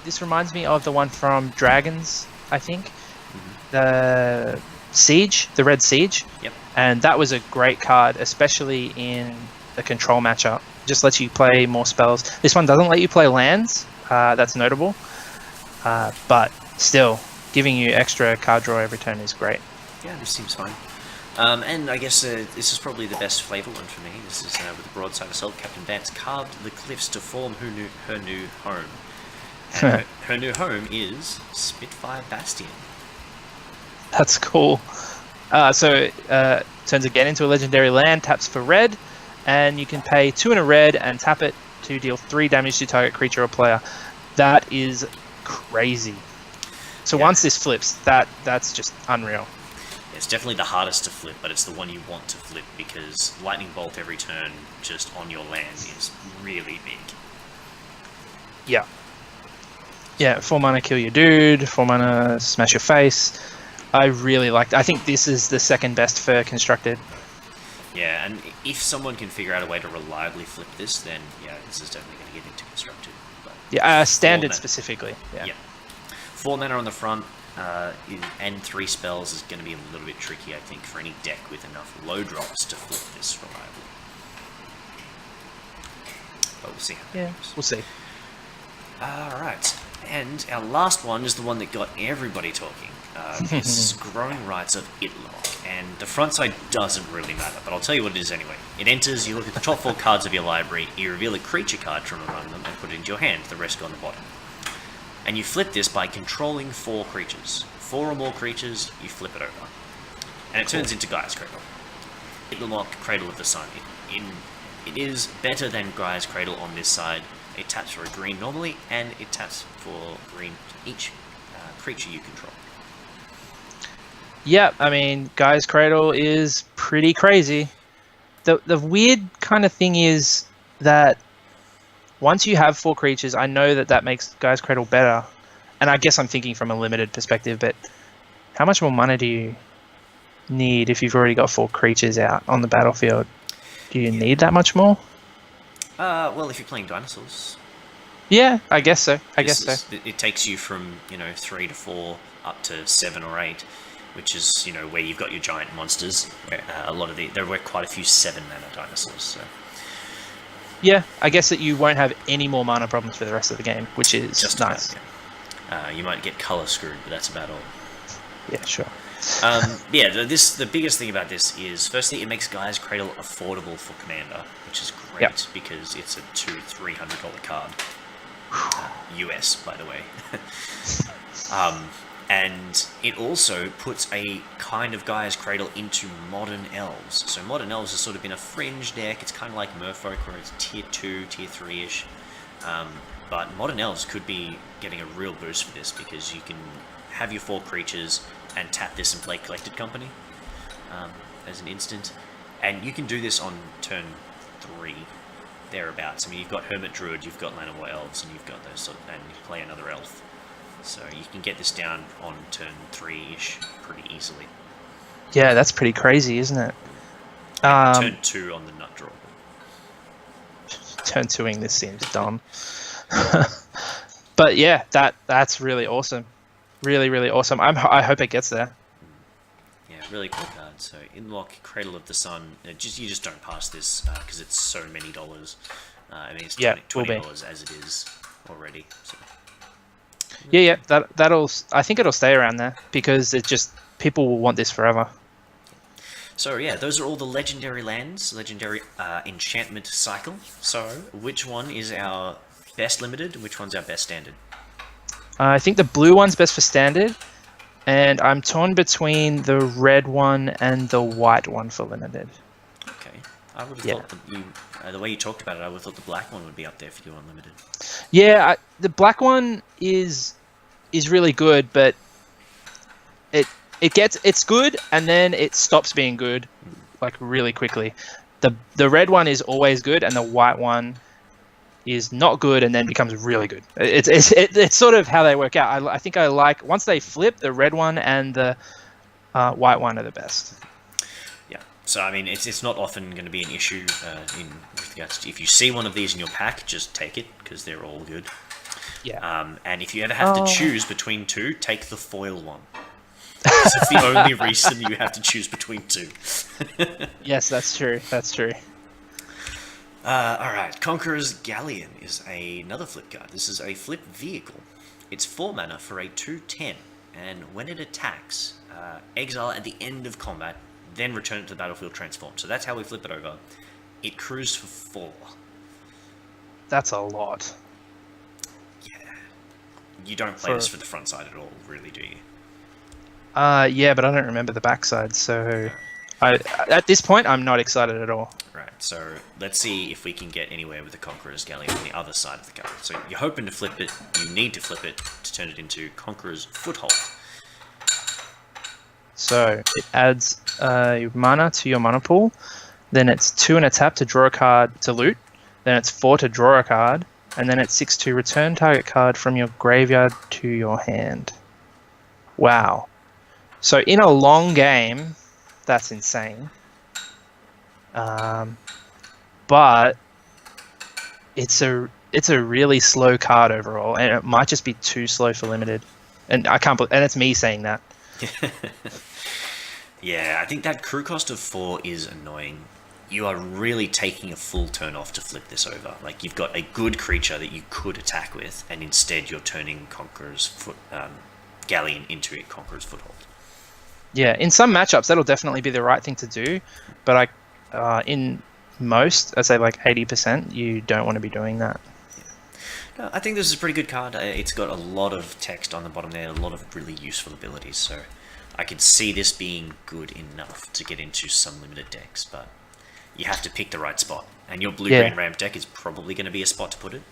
This reminds me of the one from Dragons, I think. Mm-hmm. The Siege, the Red Siege. Yep. And that was a great card, especially in the control matchup. Just lets you play more spells. This one doesn't let you play lands. That's notable. But still, giving you extra card draw every turn is great. Yeah, this seems fine. And I guess this is probably the best flavor one for me. This is with the Broadside Assault. Captain Vance carved the cliffs to form her new home. And her new home is Spitfire Bastion. That's cool. Turns again into a legendary land, taps for red, and you can pay 2 and a red and tap it to deal 3 damage to target creature or player. That is crazy. So once this flips, that's just unreal. It's definitely the hardest to flip, but it's the one you want to flip because Lightning Bolt every turn just on your land is really big. Yeah. Yeah, 4 mana kill your dude, 4 mana smash your face. I really liked it. I think this is the second best for constructed. Yeah, and if someone can figure out a way to reliably flip this, then yeah, this is definitely going to get into constructed. But yeah, standard specifically. Yeah. 4 mana on the front and 3 spells is going to be a little bit tricky, I think, for any deck with enough low drops to flip this reliably. But we'll see how that goes. We'll see. Alright, and our last one is the one that got everybody talking. It's Growing Rights of Ixalan, and the front side doesn't really matter, but I'll tell you what it is anyway. It enters, you look at the top 4 cards of your library, you reveal a creature card from among them and put it into your hand, the rest go on the bottom. And you flip this by controlling 4 creatures. 4 or more creatures, you flip it over. And it turns into Gaia's Cradle. Ixalan, Cradle of the Sun. It is better than Gaia's Cradle on this side. It taps for a green normally, and it taps for green each creature you control. Yeah, I mean, Gaia's Cradle is pretty crazy. The weird kind of thing is that once you have 4 creatures, I know that makes Gaia's Cradle better. And I guess I'm thinking from a limited perspective, but how much more mana do you need if you've already got 4 creatures out on the battlefield? Do you need that much more? Well, if you're playing dinosaurs. Yeah, I guess so. It takes you from, 3 to 4 up to 7 or 8, which is, where you've got your giant monsters. There were quite a few 7 mana dinosaurs, so. Yeah, I guess that you won't have any more mana problems for the rest of the game, which is just nice. You might get color screwed, but that's about all. Yeah, sure. Yeah, the biggest thing about this is, firstly, it makes Gaia's Cradle affordable for Commander, which is great Yep. because it's a $200-300 card. US, by the way. And it also puts a kind of Gaia's Cradle into Modern Elves. So Modern Elves has sort of been a fringe deck. It's kind of like Merfolk, where it's tier 2, tier 3-ish. But Modern Elves could be getting a real boost for this, because you can have your 4 creatures and tap this and play Collected Company as an instant. And you can do this on turn 3, thereabouts. I mean, you've got Hermit Druid, you've got Llanowar Elves, and you've got those and you play another elf. So you can get this down on turn 3-ish pretty easily. Yeah, that's pretty crazy, isn't it? Turn 2 on the Nut Draw. Turn 2ing this seems dumb. But yeah, that's really awesome. Really, really awesome. I hope it gets there. Yeah, really cool card. So Inlock, Cradle of the Sun. You just don't pass this because it's so many dollars. I mean, it's $20 as it is already. So. Yeah, that'll. I think it'll stay around there because people will want this forever. So yeah, those are all the legendary lands, legendary enchantment cycle. So which one is our best limited? Which one's our best standard? I think the blue one's best for standard, and I'm torn between the red one and the white one for limited. Okay, I would have thought that the way you talked about it, I would have thought the black one would be up there for you on limited. Yeah, the black one is really good, but it's good and then it stops being good like really quickly. The red one is always good, and the white one is not good and then becomes really good. It's sort of how they work out. I think I like, once they flip, the red one and the white one are the best. Yeah, so I mean, it's not often going to be an issue with regards to, if you see one of these in your pack, just take it because they're all good. Yeah. And if you ever have to choose between 2, take the foil one. It's the only reason you have to choose between 2. Yes, that's true. That's true. Alright, Conqueror's Galleon is another flip card. This is a flip vehicle. It's 4 mana for a 2/10, and when it attacks, exile at the end of combat, then return it to the battlefield transformed. So that's how we flip it over. It crews for 4. That's a lot. Yeah. You don't play this for the front side at all, really, do you? Yeah, but I don't remember the backside, so at this point, I'm not excited at all. Right, so let's see if we can get anywhere with the Conqueror's Galleon on the other side of the card. So you're hoping to flip it, you need to flip it to turn it into Conqueror's Foothold. So it adds mana to your mana pool, then it's 2 and a tap to draw a card to loot, then it's 4 to draw a card, and then it's 6 to return target card from your graveyard to your hand. Wow. So in a long game, that's insane. But it's a really slow card overall, and it might just be too slow for limited. And and it's me saying that. Yeah, I think that crew cost of 4 is annoying. You are really taking a full turn off to flip this over. Like, you've got a good creature that you could attack with, and instead you're turning Conqueror's Galleon into a Conqueror's Foothold. Yeah, in some matchups that'll definitely be the right thing to do, but in most, I'd say like 80%, you don't want to be doing that. Yeah. No, I think this is a pretty good card. It's got a lot of text on the bottom there, a lot of really useful abilities, so I could see this being good enough to get into some limited decks, but you have to pick the right spot, and your blue-green ramp deck is probably going to be a spot to put it.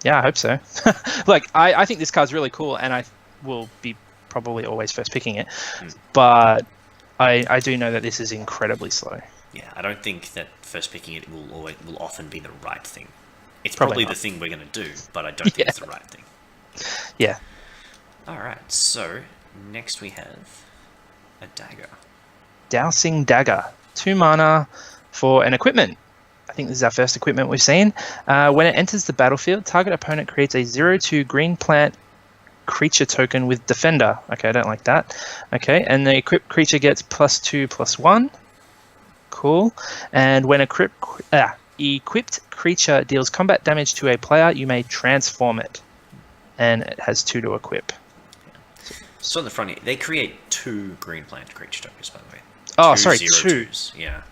Yeah, I hope so. Like, I think this card's really cool, and I will be probably always first picking it, but I do know that this is incredibly slow. Yeah, I don't think that first picking it will often be the right thing. It's probably the thing we're going to do, but I don't think it's the right thing. Yeah. Alright, so next we have a dagger. Dousing Dagger. 2 mana for an equipment. I think this is our first equipment we've seen. When it enters the battlefield, target opponent creates a 0/2 green plant creature token with Defender. Okay, I don't like that. Okay, and the equipped creature gets +2/+1. Cool. And when equipped creature deals combat damage to a player, you may transform it. And it has 2 to equip. So on the front here, they create 2 green plant creature tokens, by the way. Oh, Two sorry, 0/2s, yeah.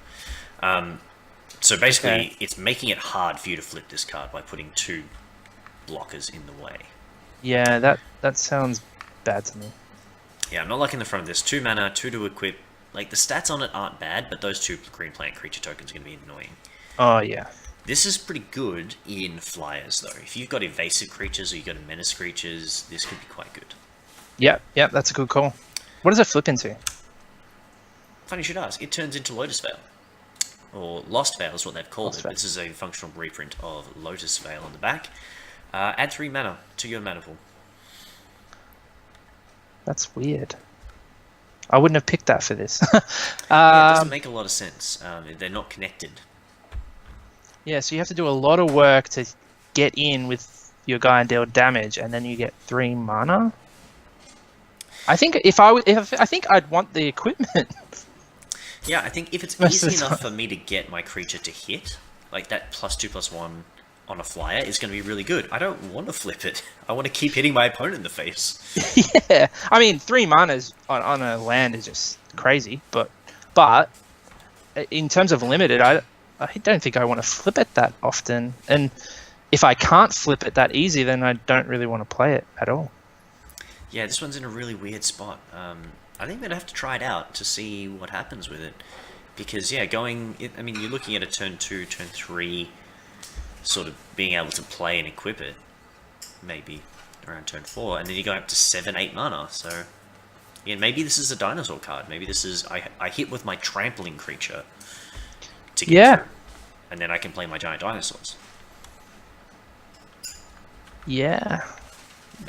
So basically, Okay. it's making it hard for you to flip this card by putting 2 blockers in the way. Yeah, that sounds bad to me. Yeah, I'm not liking the front of this. 2 mana, 2 to equip. Like, the stats on it aren't bad, but those 2 green plant creature tokens are going to be annoying. Oh, yeah. This is pretty good in flyers, though. If you've got evasive creatures or you've got menace creatures, this could be quite good. Yep, that's a good call. What does it flip into? Funny you should ask. It turns into Lotus Veil. Or Lost Veil is what they've called Lost it. Veil. This is a functional reprint of Lotus Veil on the back. Add 3 mana to your mana pool. That's weird. I wouldn't have picked that for this. Yeah, it doesn't make a lot of sense. They're not connected. Yeah, so you have to do a lot of work to get in with your guy and deal damage, and then you get 3 mana. I think I think I'd want the equipment. Yeah, I think if it's Most of easy the enough time. for me to get my creature to hit, like that +2/+1 on a flyer is going to be really good. I don't want to flip it. I want to keep hitting my opponent in the face. Yeah, I mean 3 mana on a land is just crazy, but in terms of limited, I don't think I want to flip it that often, and if I can't flip it that easy, then I don't really want to play it at all. Yeah, this one's in a really weird spot. I think I'm going to have to try it out to see what happens with it. Because, yeah, I mean, you're looking at a turn 2, turn 3, sort of being able to play and equip it. Maybe around turn 4. And then you're going up to 7, 8 mana. So, yeah, maybe this is a dinosaur card. Maybe this is... I hit with my trampling creature to get through. And then I can play my giant dinosaurs. Yeah,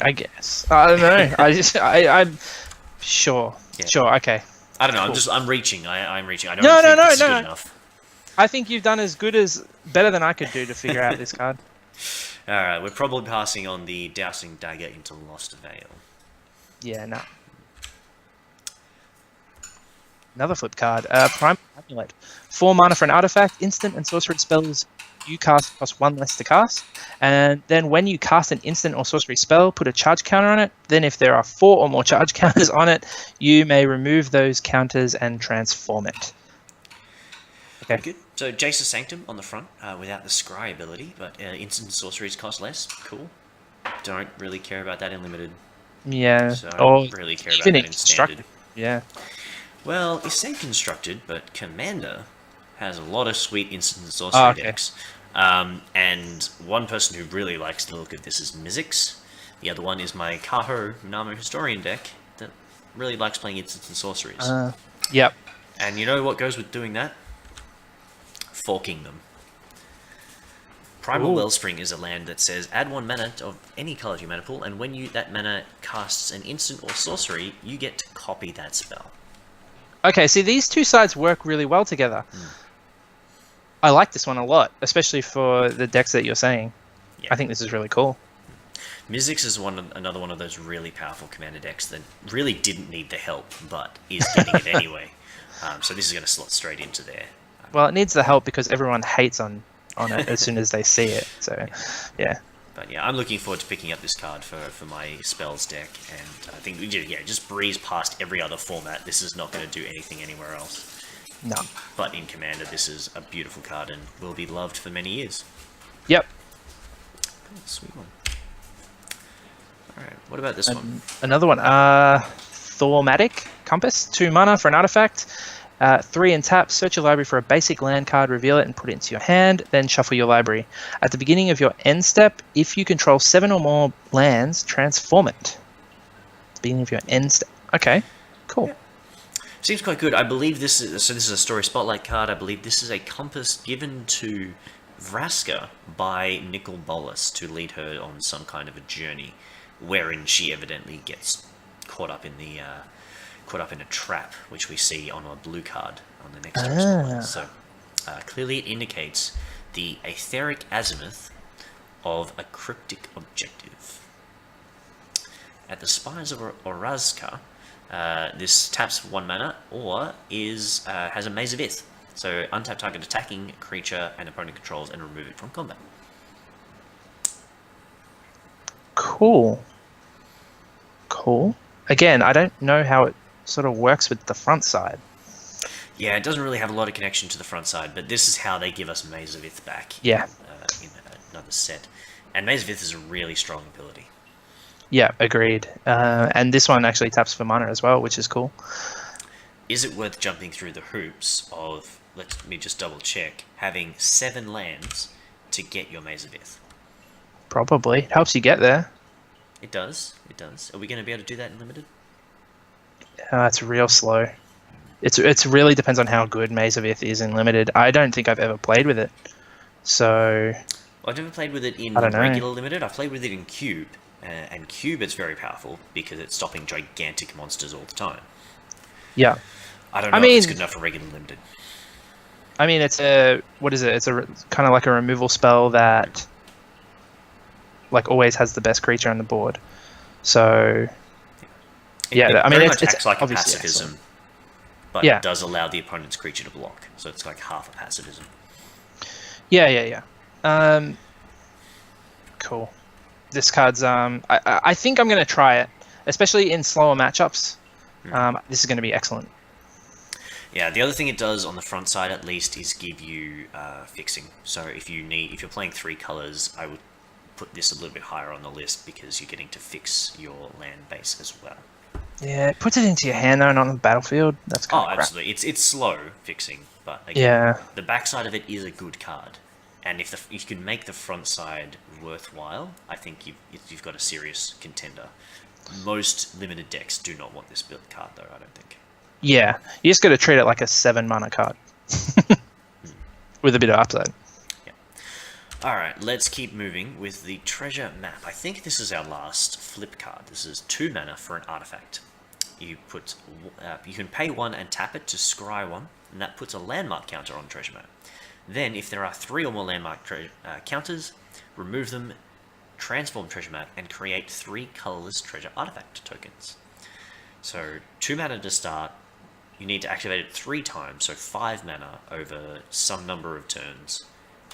I guess. I don't know. I'm sure. Yeah. Sure. Okay. I don't know. Cool. I'm reaching. I'm reaching. I don't No, think no, this is no, good no. enough. I think you've done better than I could do to figure out this card. Alright, we're probably passing on the Dousing Dagger into Lost Veil. Yeah, no. Another flip card. Prime Amulet. 4 mana for an artifact, instant and sorcery spells you cast cost 1 less to cast. And then when you cast an instant or sorcery spell, put a charge counter on it. Then if there are 4 or more charge counters on it, you may remove those counters and transform it. Okay. Good. So Jace's Sanctum on the front, without the Scry ability, but instant sorceries cost less. Cool. Don't really care about that in limited. Yeah. So I Or don't really care about even that in in constructed. standard. Yeah. Well, it's say constructed, but Commander has a lot of sweet instant sorcery decks. And one person who really likes the look of this is Mizzix. The other one is my Kaho Namo Historian deck that really likes playing instant sorceries. Yep. And you know what goes with doing that? Forking them. Primal Ooh. Wellspring is a land that says add 1 mana of any color to your mana pool, and when that mana casts an instant or sorcery, you get to copy that spell. Okay, see, these two sides work really well together. I like this one a lot, especially for the decks that you're saying. Yeah. I think this is really cool. Mizzix is another one of those really powerful commander decks that really didn't need the help, but is getting it anyway. So this is going to slot straight into there. Well, it needs the help because everyone hates on it as soon as they see it. So, yeah. But yeah, I'm looking forward to picking up this card for my spells deck, and I think just breeze past every other format. This is not going to do anything anywhere else. No. But in Commander, this is a beautiful card and will be loved for many years. Yep. Oh, sweet one. Alright, what about this one? Another one. Thaumatic Compass. 2 mana for an artifact. 3 and tap, search your library for a basic land card, reveal it and put it into your hand, then shuffle your library. At the beginning of your end step, if you control 7 or more lands, transform it. At the beginning of your end step. Okay, cool. Yeah. Seems quite good. I believe this is a story spotlight card. I believe this is a compass given to Vraska by Nicol Bolas to lead her on some kind of a journey, wherein she evidently gets caught up in a trap, which we see on a blue card on the next spotlight. So clearly it indicates the etheric azimuth of a cryptic objective. At the Spires of Orazka, this taps 1 mana or has a Maze of Ith. So untap target attacking creature and opponent controls and remove it from combat. Cool. Cool. again, I don't know how it sort of works with the front side. Yeah, it doesn't really have a lot of connection to the front side, but this is how they give us Maze of Ith back Yeah, in another set. And Maze of Ith is a really strong ability. yeah, agreed. And this one actually taps for mana as well, which is cool. Is it worth jumping through the hoops of, let me just double check, having 7 lands to get your Maze of Ith? Probably. It helps you get there. It does, it does. Are we going to be able to do that in Limited? It's real slow. It's really depends on how good Maze of Ith is in Limited. I don't think I've ever played with it. So... Well, I've never played with it in I don't know. regular Limited. I've played with it in Cube. And Cube it's very powerful because it's stopping gigantic monsters all the time. Yeah. I don't know if it's good enough for regular Limited. I mean, it's a... What is it? It's a kind of like a removal spell that... like always has the best creature on the board. So... Yeah, it I mean, very it's much acts like a obviously pacifism, excellent. but Yeah. it does allow the opponent's creature to block, so it's like half a pacifism. Yeah. Cool. This card's I think I'm gonna try it, especially in slower matchups. This is gonna be excellent. Yeah, the other thing it does on the front side at least is give you fixing. So if you're playing 3 colors, I would put this a little bit higher on the list because you're getting to fix your land base as well. Yeah, it puts it into your hand though, not on the battlefield. That's kind of crap. Absolutely. It's slow fixing, but again, Yeah. the backside of it is a good card. And if you can make the front side worthwhile, I think you've got a serious contender. Most limited decks do not want this build card, though, I don't think. Yeah, you just got to treat it like a 7 mana card with a bit of upside. Yeah. All right, let's keep moving with the treasure map. I think this is our last flip card. This is 2 mana for an artifact. You can pay 1 and tap it to scry 1, and that puts a landmark counter on treasure map. Then, if there are 3 or more landmark counters, remove them, transform treasure map, and create 3 colorless treasure artifact tokens. So, 2 mana to start. You need to activate it 3 times, so 5 mana over some number of turns,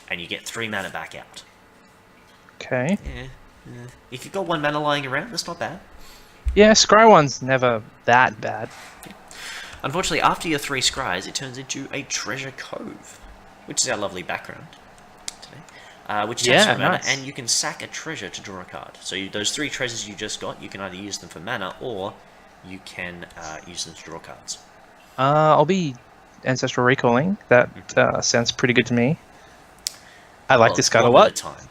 and you get 3 mana back out. Okay. Yeah. If you've got 1 mana lying around, that's not bad. Yeah, scry 1's never that bad. Unfortunately, after your 3 scries, it turns into a treasure cove, which is our lovely background today. Which takes 4 mana, and you can sack a treasure to draw a card. So those 3 treasures you just got, you can either use them for mana, or you can use them to draw cards. I'll be Ancestral Recalling. That sounds pretty good to me. I like this card a lot. Time.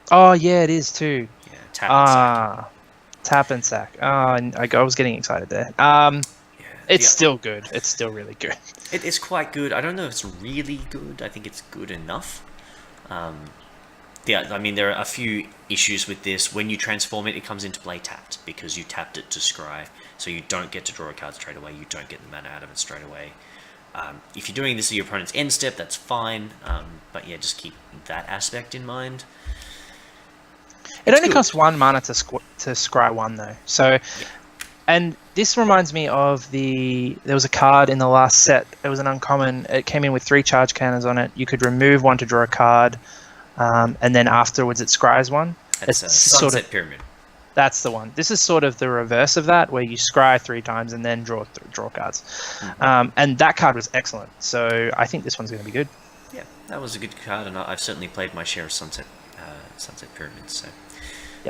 Oh, yeah, it is too. Yeah, tap and sack. Tap and sack. I was getting excited there. It's still good. It's still really good. It's quite good. I don't know if it's really good. I think it's good enough. I mean, there are a few issues with this. When you transform it, it comes into play tapped because you tapped it to scry. So you don't get to draw a card straight away. You don't get the mana out of it straight away. If you're doing this at your opponent's end step, that's fine. But yeah, just keep that aspect in mind. It only costs 1 mana to scry 1 though. So, and this reminds me of there was a card in the last set. It was an uncommon. It came in with 3 charge counters on it. You could remove 1 to draw a card, and then afterwards it scries 1. It's a Sunset Pyramid. That's the one. This is sort of the reverse of that, where you scry 3 times and then draw cards. Mm-hmm. And that card was excellent. So I think this one's going to be good. Yeah, that was a good card, and I've certainly played my share of Sunset Pyramids. So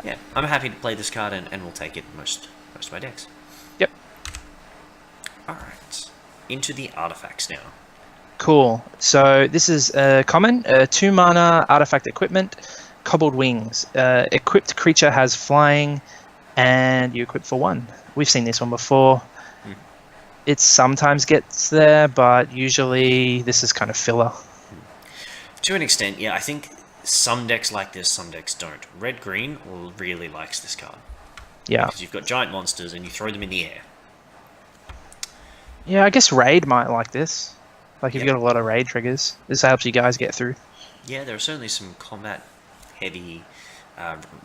yeah, I'm happy to play this card, and we'll take it in most of my decks. Yep. All right, into the artifacts now. Cool. So this is a common 2 mana artifact equipment. Cobbled Wings. Equipped creature has flying, and you equip for 1. We've seen this one before. It sometimes gets there, but usually this is kind of filler. To an extent, yeah. I think some decks like this, some decks don't. Red-green really likes this card. Yeah. Because you've got giant monsters, and you throw them in the air. Yeah, I guess Raid might like this. Like, if you've got a lot of Raid triggers, this helps you guys get through. Yeah, there are certainly some combat heavy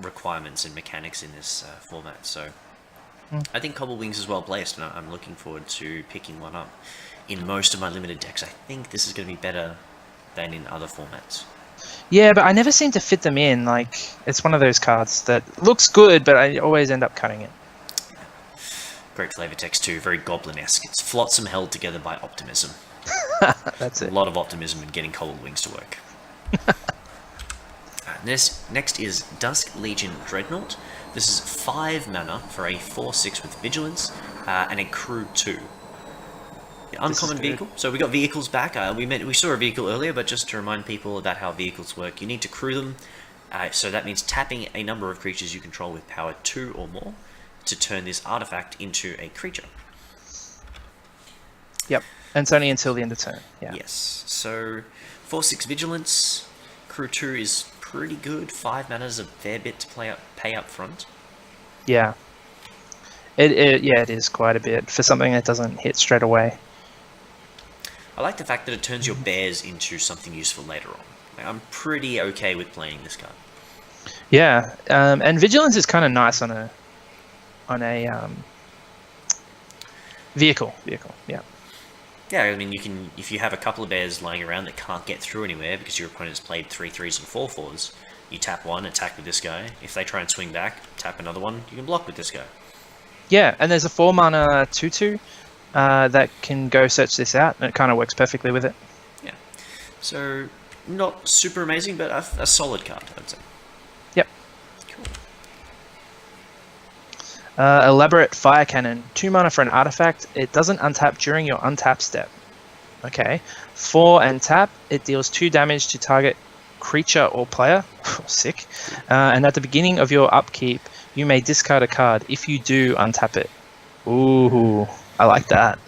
requirements and mechanics in this format, so I think Cobbled Wings is well placed, and I'm looking forward to picking one up in most of my limited decks. I think this is going to be better than in other formats. Yeah, but I never seem to fit them in. Like, it's one of those cards that looks good, but I always end up cutting it. Great flavor text too, very goblin-esque. It's flotsam held together by optimism. That's A it. lot of optimism in getting Cobbled Wings to work. Next is Dusk Legion Dreadnought. This is 5 mana for a 4/6 with Vigilance and a crew 2. Uncommon vehicle. So we got vehicles back. We saw a vehicle earlier, but just to remind people about how vehicles work, you need to crew them. So that means tapping a number of creatures you control with power 2 or more to turn this artifact into a creature. Yep. And it's only until the end of turn. Yeah. Yes. So 4/6 Vigilance. Crew 2 is pretty good. 5 mana is a fair bit to pay up front. Yeah. It is quite a bit for something that doesn't hit straight away. I like the fact that it turns your bears into something useful later on. Like, I'm pretty okay with playing this card. Yeah. And Vigilance is kind of nice on a vehicle. Yeah. Yeah, I mean, if you have a couple of bears lying around that can't get through anywhere because your opponent's played 3/3s and 4/4s, you tap one, attack with this guy. If they try and swing back, tap another one, you can block with this guy. Yeah, and there's a 4 mana 2/2 that can go search this out, and it kind of works perfectly with it. Yeah. So, not super amazing, but a solid card, I'd say. Yep. Cool. Elaborate Fire Cannon. 2 mana for an artifact. It doesn't untap during your untap step. Okay. 4 and tap. It deals 2 damage to target creature or player. Sick. And at the beginning of your upkeep, you may discard a card. If you do, untap it. Ooh, I like that.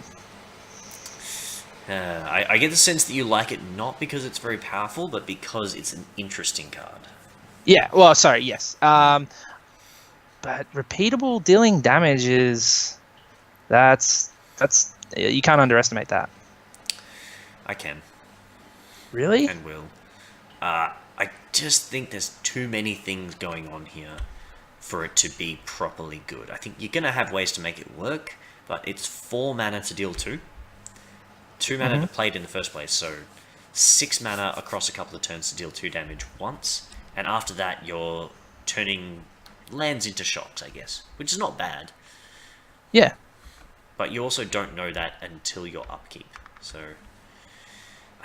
I get the sense that you like it not because it's very powerful, but because it's an interesting card. Yeah, well, sorry, yes. But repeatable dealing damage that's you can't underestimate that. I can. Really? And will. I just think there's too many things going on here for it to be properly good. I think you're going to have ways to make it work, but it's 4 mana to deal 2. 2 mana to play it in the first place, so 6 mana across a couple of turns to deal 2 damage once, and after that you're turning lands into shops, I guess, which is not bad. Yeah. But you also don't know that until your upkeep, so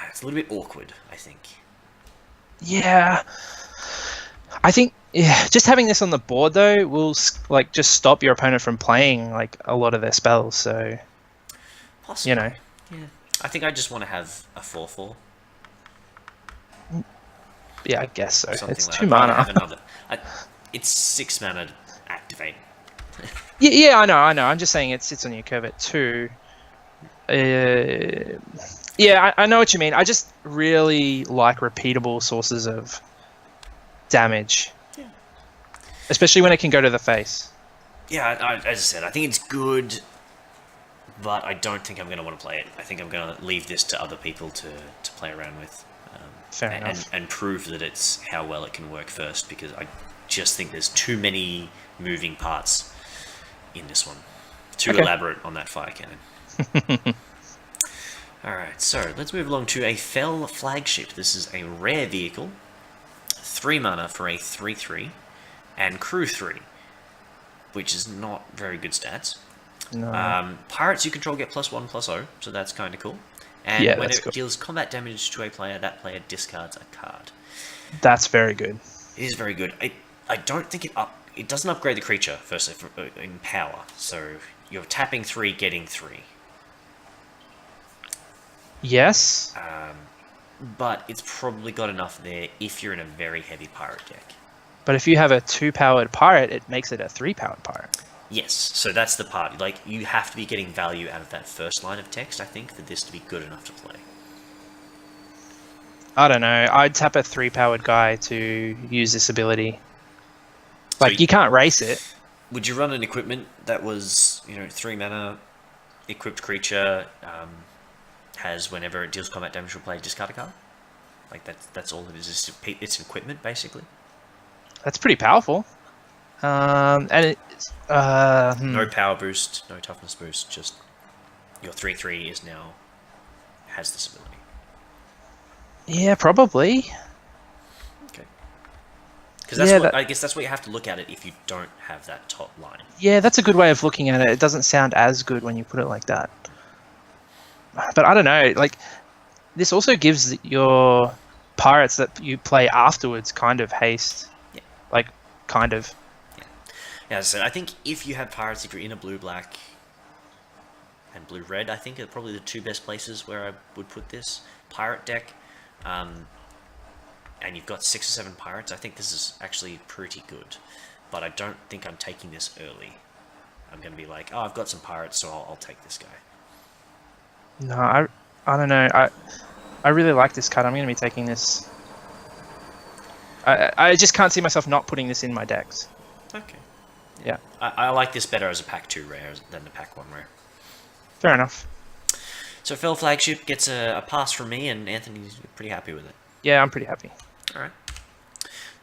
it's a little bit awkward, I think. Yeah. I think just having this on the board though will just stop your opponent from playing like a lot of their spells. So, Possibly. you know, Yeah. I think I just want to have a 4/4. yeah, I guess so. Something It's like 2 I'd rather mana. have another. It's 6 mana to activate. Yeah, I know. I'm just saying it sits on your curve at 2. Yeah, I know what you mean. I just really like repeatable sources of damage, Yeah. especially when it can go to the face. Yeah, as I said, I think it's good, but I don't think I'm going to want to play it. I think I'm going to leave this to other people to play around with. Fair enough. And prove that it's how well it can work first, because I just think there's too many moving parts in this one. Too elaborate on that fire cannon. Alright, so let's move along to a Fell Flagship. This is a rare vehicle. 3 mana for a 3/3 and crew 3, which is not very good stats. No. Pirates you control get +1/+0, so that's kind of cool. And Yeah, when that's it cool. deals combat damage to a player, that player discards a card. That's very good. It is very good. I don't think it doesn't upgrade the creature, firstly, in power. So you're tapping 3, getting 3. Yes. But it's probably got enough there if you're in a very heavy pirate deck. But if you have a 2-powered pirate, it makes it a 3-powered pirate. Yes, so that's the part. Like, you have to be getting value out of that first line of text, I think, for this to be good enough to play. I don't know. I'd tap a 3-powered guy to use this ability. Like, you can't race it. Would you run an equipment that was, 3 mana, equipped creature, has whenever it deals combat damage to a player, discard a card? Like, that's all it is. It's equipment, basically. That's pretty powerful. And it's... No power boost, no toughness boost, just your 3/3 has this ability. Yeah, probably. Okay. Because that's Yeah, what I guess that's what you have to look at it if you don't have that top line. Yeah, that's a good way of looking at it. It doesn't sound as good when you put it like that. But I don't know, like, this also gives your pirates that you play afterwards kind of haste. Yeah. Like, kind of. Yeah, as I said, I think if you have pirates, if you're in a blue-black and blue-red, I think are probably the two best places where I would put this pirate deck. And you've got 6 or 7 pirates, I think this is actually pretty good. But I don't think I'm taking this early. I'm going to be like, oh, I've got some pirates, so I'll take this guy. No, I don't know. I really like this card. I'm going to be taking this. I just can't see myself not putting this in my decks. Okay. Yeah. I like this better as a pack 2 rare than the pack 1 rare. Fair enough. So Fell Flagship gets a pass from me, and Anthony's pretty happy with it. Yeah, I'm pretty happy. Alright.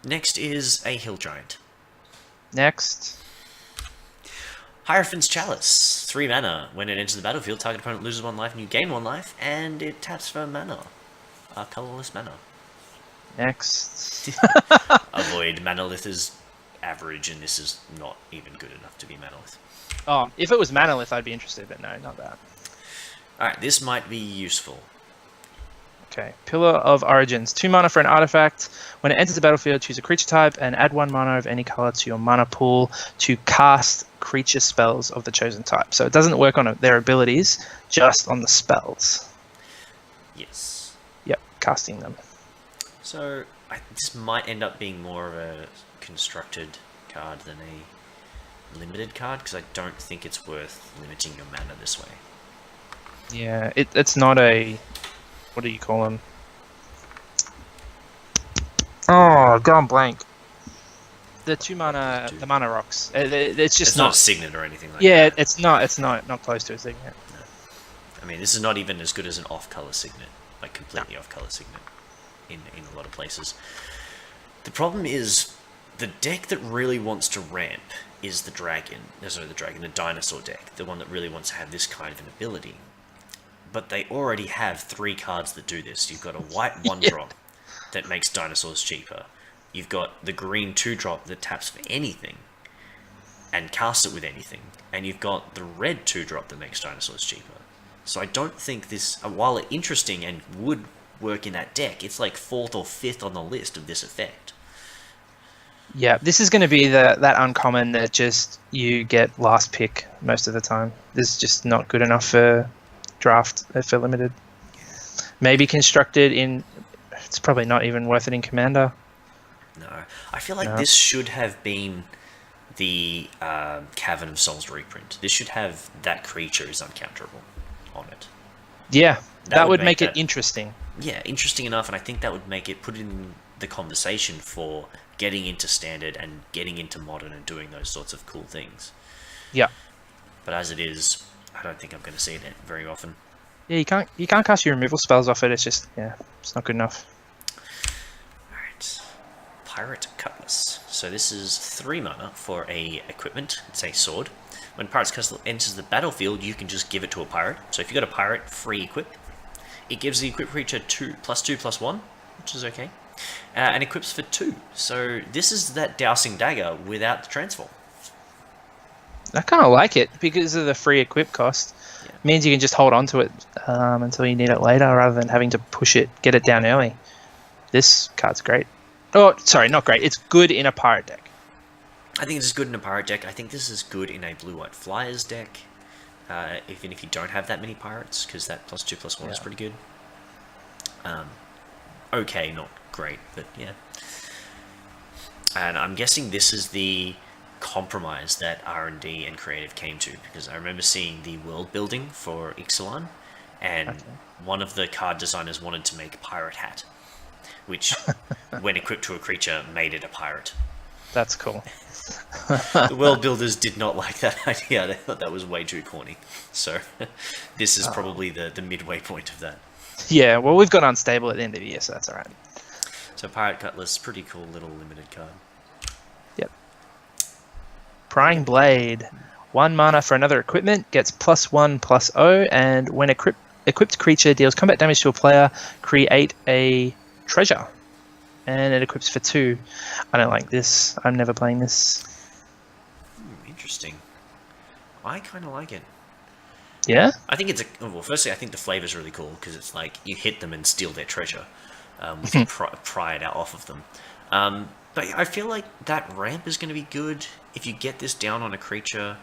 Next is a Hill Giant. Next. Hierophant's Chalice. 3 mana. When it enters the battlefield, target opponent loses 1 life and you gain 1 life, and it taps for mana. Colorless mana. Next. Avoid. Manalith is average, and this is not even good enough to be Manalith. Oh, if it was Manalith, I'd be interested, but no, not that. Alright, this might be useful. Okay, Pillar of Origins. 2 mana for an artifact. When it enters the battlefield, choose a creature type and add 1 mana of any color to your mana pool to cast creature spells of the chosen type. So it doesn't work on their abilities, just on the spells. Yes. Yep, casting them. So, this might end up being more of a constructed card than a limited card, because I don't think it's worth limiting your mana this way. Yeah, it's not a... What do you call them? Oh, gone blank. The 2 mana, the mana rocks. It's just It's not a signet or anything like yeah, that. it's not close to a signet. No. I mean, this is not even as good as an off-color signet, like completely off-color signet in a lot of places. The problem is, the deck that really wants to ramp is the the dinosaur deck, the one that really wants to have this kind of an ability. But they already have 3 cards that do this. You've got a white 1-drop that makes dinosaurs cheaper. You've got the green 2-drop that taps for anything and casts it with anything. And you've got the red 2-drop that makes dinosaurs cheaper. So I don't think this, while it's interesting and would work in that deck, it's like 4th or 5th on the list of this effect. Yeah, this is going to be that uncommon that just you get last pick most of the time. This is just not good enough for draft for limited. Maybe constructed in... It's probably not even worth it in Commander. No. I feel like this should have been the Cavern of Souls reprint. This should have that creature is uncounterable on it. Yeah, that would make it interesting. Yeah, interesting enough, and I think that would make it put in the conversation for getting into Standard and getting into Modern and doing those sorts of cool things. Yeah. But as it is, I don't think I'm going to see it very often. Yeah, you can't cast your removal spells off it. It's just, yeah, it's not good enough. Alright. Pirate Cutlass. So this is 3 mana for a equipment. It's a sword. When Pirate's Cutlass enters the battlefield, you can just give it to a pirate. So if you've got a pirate, free equip. It gives the equipped creature +2/+1, which is okay. And equips for 2. So this is that Dousing Dagger without the transform. I kind of like it because of the free equip cost. Yeah. Means you can just hold on to it until you need it later rather than having to get it down early. This card's great. Oh, sorry, not great. It's good in a pirate deck. I think this is good in a pirate deck. I think this is good in a blue-white flyers deck. Even if you don't have that many pirates, because that +2/+1 is pretty good. Okay, not great, but yeah. And I'm guessing this is the compromise that R&D and creative came to, because I remember seeing the world building for Ixalan, and one of the card designers wanted to make Pirate Hat, which, when equipped to a creature, made it a pirate. That's cool. The world builders did not like that idea. They thought that was way too corny. So this is probably the midway point of that. Yeah, well, we've got Unstable at the end of the year, so that's alright. So Pirate Cutlass, pretty cool little limited card. Yep. Prying Blade. 1 mana for another equipment, gets +1/+0, and when equipped creature deals combat damage to a player, create a treasure. and it equips for 2. I don't like this. I'm never playing this. Interesting. I kind of like it. Yeah? I think it's well, firstly, I think the flavor's really cool because it's like you hit them and steal their treasure. We can pry it out off of them. But I feel like that ramp is going to be good if you get this down on a creature,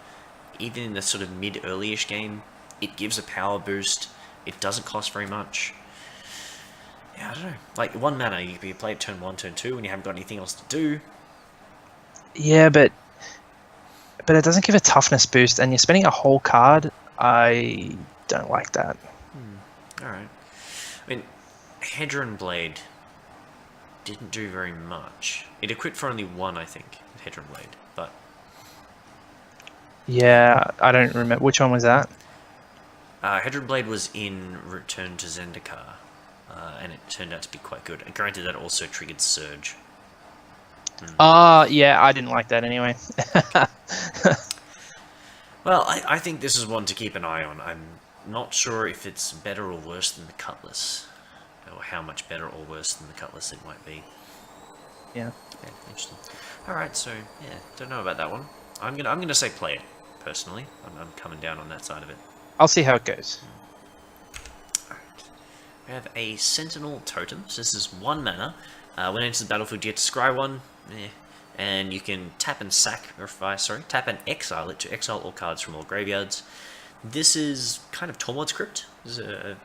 even in the sort of mid-early-ish game. It gives a power boost. It doesn't cost very much. Yeah, I don't know. Like 1 mana, you can play it turn 1, turn 2, when you haven't got anything else to do. Yeah, but it doesn't give a toughness boost, and you're spending a whole card. I don't like that. Alright. I mean, Hedron Blade didn't do very much. It equipped for only 1, I think, Hedron Blade, but... Yeah, I don't remember. Which one was that? Hedron Blade was in Return to Zendikar, and it turned out to be quite good. And granted, that also triggered Surge. Yeah, I didn't like that anyway. Well, I think this is one to keep an eye on. I'm not sure if it's better or worse than the Cutlass, or how much better or worse than the Cutlass it might be. Yeah. Yeah, interesting. All right, so yeah, don't know about that one. I'm gonna say play it personally. I'm coming down on that side of it. I'll see how it goes. Alright. We have a Sentinel Totem. So this is 1 mana. When it enters the battlefield, you get to scry 1. And you can tap and tap and exile it to exile all cards from all graveyards. This is kind of Tormod's Crypt. This is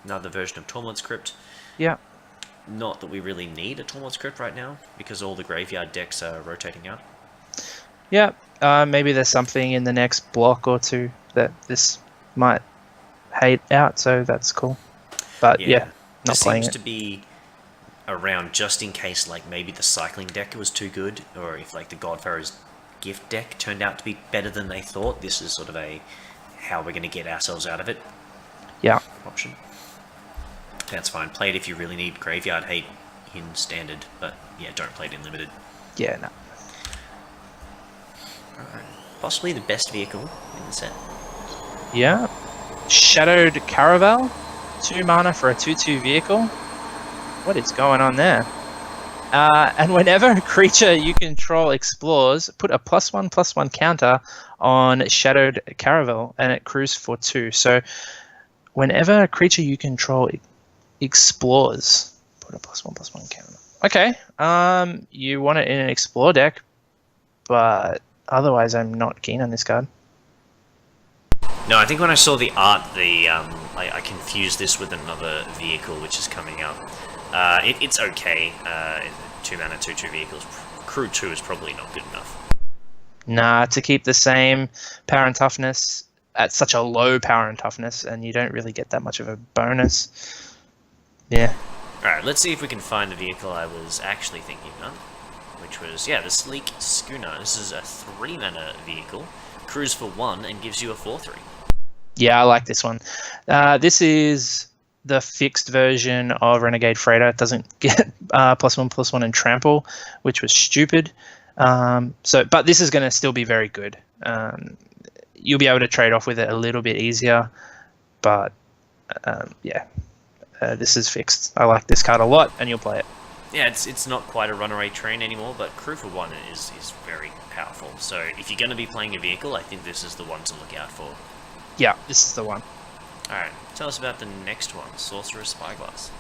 another version of Tormod's Crypt. Yeah. Not that we really need a Tormod's Crypt right now, because all the graveyard decks are rotating out. Yeah. Maybe there's something in the next block or 2 that this might hate out, so that's cool. But yeah, not this playing seems it. to be around just in case, like, maybe the cycling deck was too good, or if, like, the Godfarer's gift deck turned out to be better than they thought. This is sort of a how we're going to get ourselves out of it option. That's fine. Play it if you really need graveyard hate in standard, but yeah, don't play it in limited. Yeah, no. Alright. Possibly the best vehicle in the set. Yeah. Shadowed Caravel. 2 mana for a 2/2 vehicle. What is going on there? And whenever a creature you control explores, put a +1/+1 counter on Shadowed Caravel, and it crews for 2. So whenever a creature you control explores, put a +1/+1 counter. Okay. You want it in an explore deck, but otherwise I'm not keen on this card. No, I think when I saw the art, I confused this with another vehicle which is coming out. It's okay. 2 mana, 2/2 vehicles. Crew 2 is probably not good enough. Nah, to keep the same power and toughness at such a low power and toughness, and you don't really get that much of a bonus. Yeah. Alright, let's see if we can find the vehicle I was actually thinking of, which was, the Sleek Schooner. This is a 3 mana vehicle, crews for 1, and gives you a 4/3. Yeah, I like this one. This is the fixed version of Renegade Freighter. It doesn't get +1/+1 and trample, which was stupid. But this is going to still be very good. You'll be able to trade off with it a little bit easier, but this is fixed. I like this card a lot, and you'll play it. Yeah, it's not quite a runaway train anymore, but crew for 1 is very powerful. So if you're going to be playing a vehicle, I think this is the one to look out for. Yeah, this is the one. Alright, tell us about the next one, Sorcerer's Spyglass.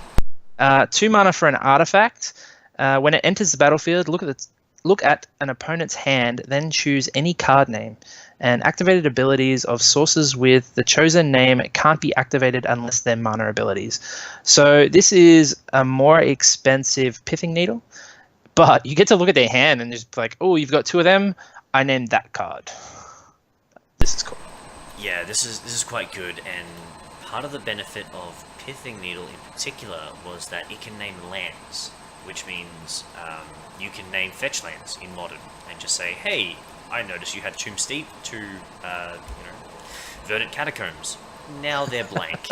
2 mana for an artifact. When it enters the battlefield, look at an opponent's hand, then choose any card name. And activated abilities of sources with the chosen name can't be activated unless they're mana abilities. So this is a more expensive Pithing Needle, but you get to look at their hand and just be like, oh, you've got 2 of them. I named that card. This is cool. Yeah, this is quite good, and part of the benefit of Pithing Needle in particular was that it can name lands, which means you can name fetch lands in Modern and just say, hey, I noticed you had Tomb Steep to, Verdant Catacombs. Now they're blank.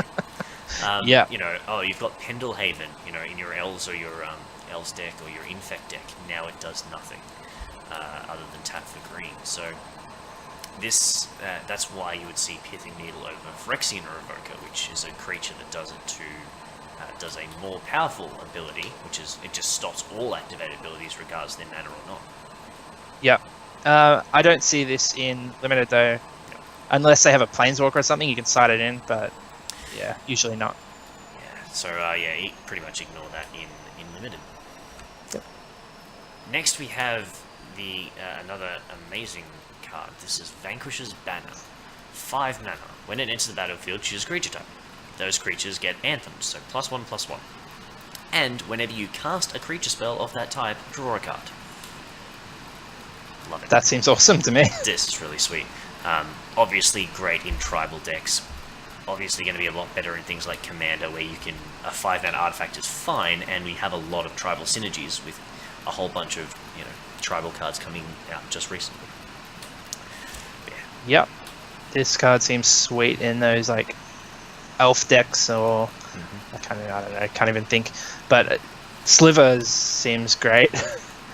Yeah. You've got Pendelhaven, in your Elves or your Elves deck or your Infect deck. Now it does nothing other than tap for green. So this that's why you would see Pithing Needle over Phyrexian Revoker, which is a creature that does it to does a more powerful ability, which is it just stops all activated abilities regardless of their mana or not. Yep. I don't see this in limited though, unless they have a planeswalker or something. You can slide it in, but yeah, usually not. Yeah, so yeah, pretty much ignore that in limited. Yep. Next we have the another amazing card. This is Vanquish's Banner. 5 mana. When it enters the battlefield, choose a creature type. Those creatures get anthems, so +1/+1. And whenever you cast a creature spell of that type, draw a card. Love it. That seems awesome to me. This is really sweet. Obviously great in tribal decks. Obviously going to be a lot better in things like Commander, where you can... A 5-mana artifact is fine, and we have a lot of tribal synergies with a whole bunch of, tribal cards coming out just recently. Yep. This card seems sweet in those like elf decks, or I can't even think. But Slivers seems great.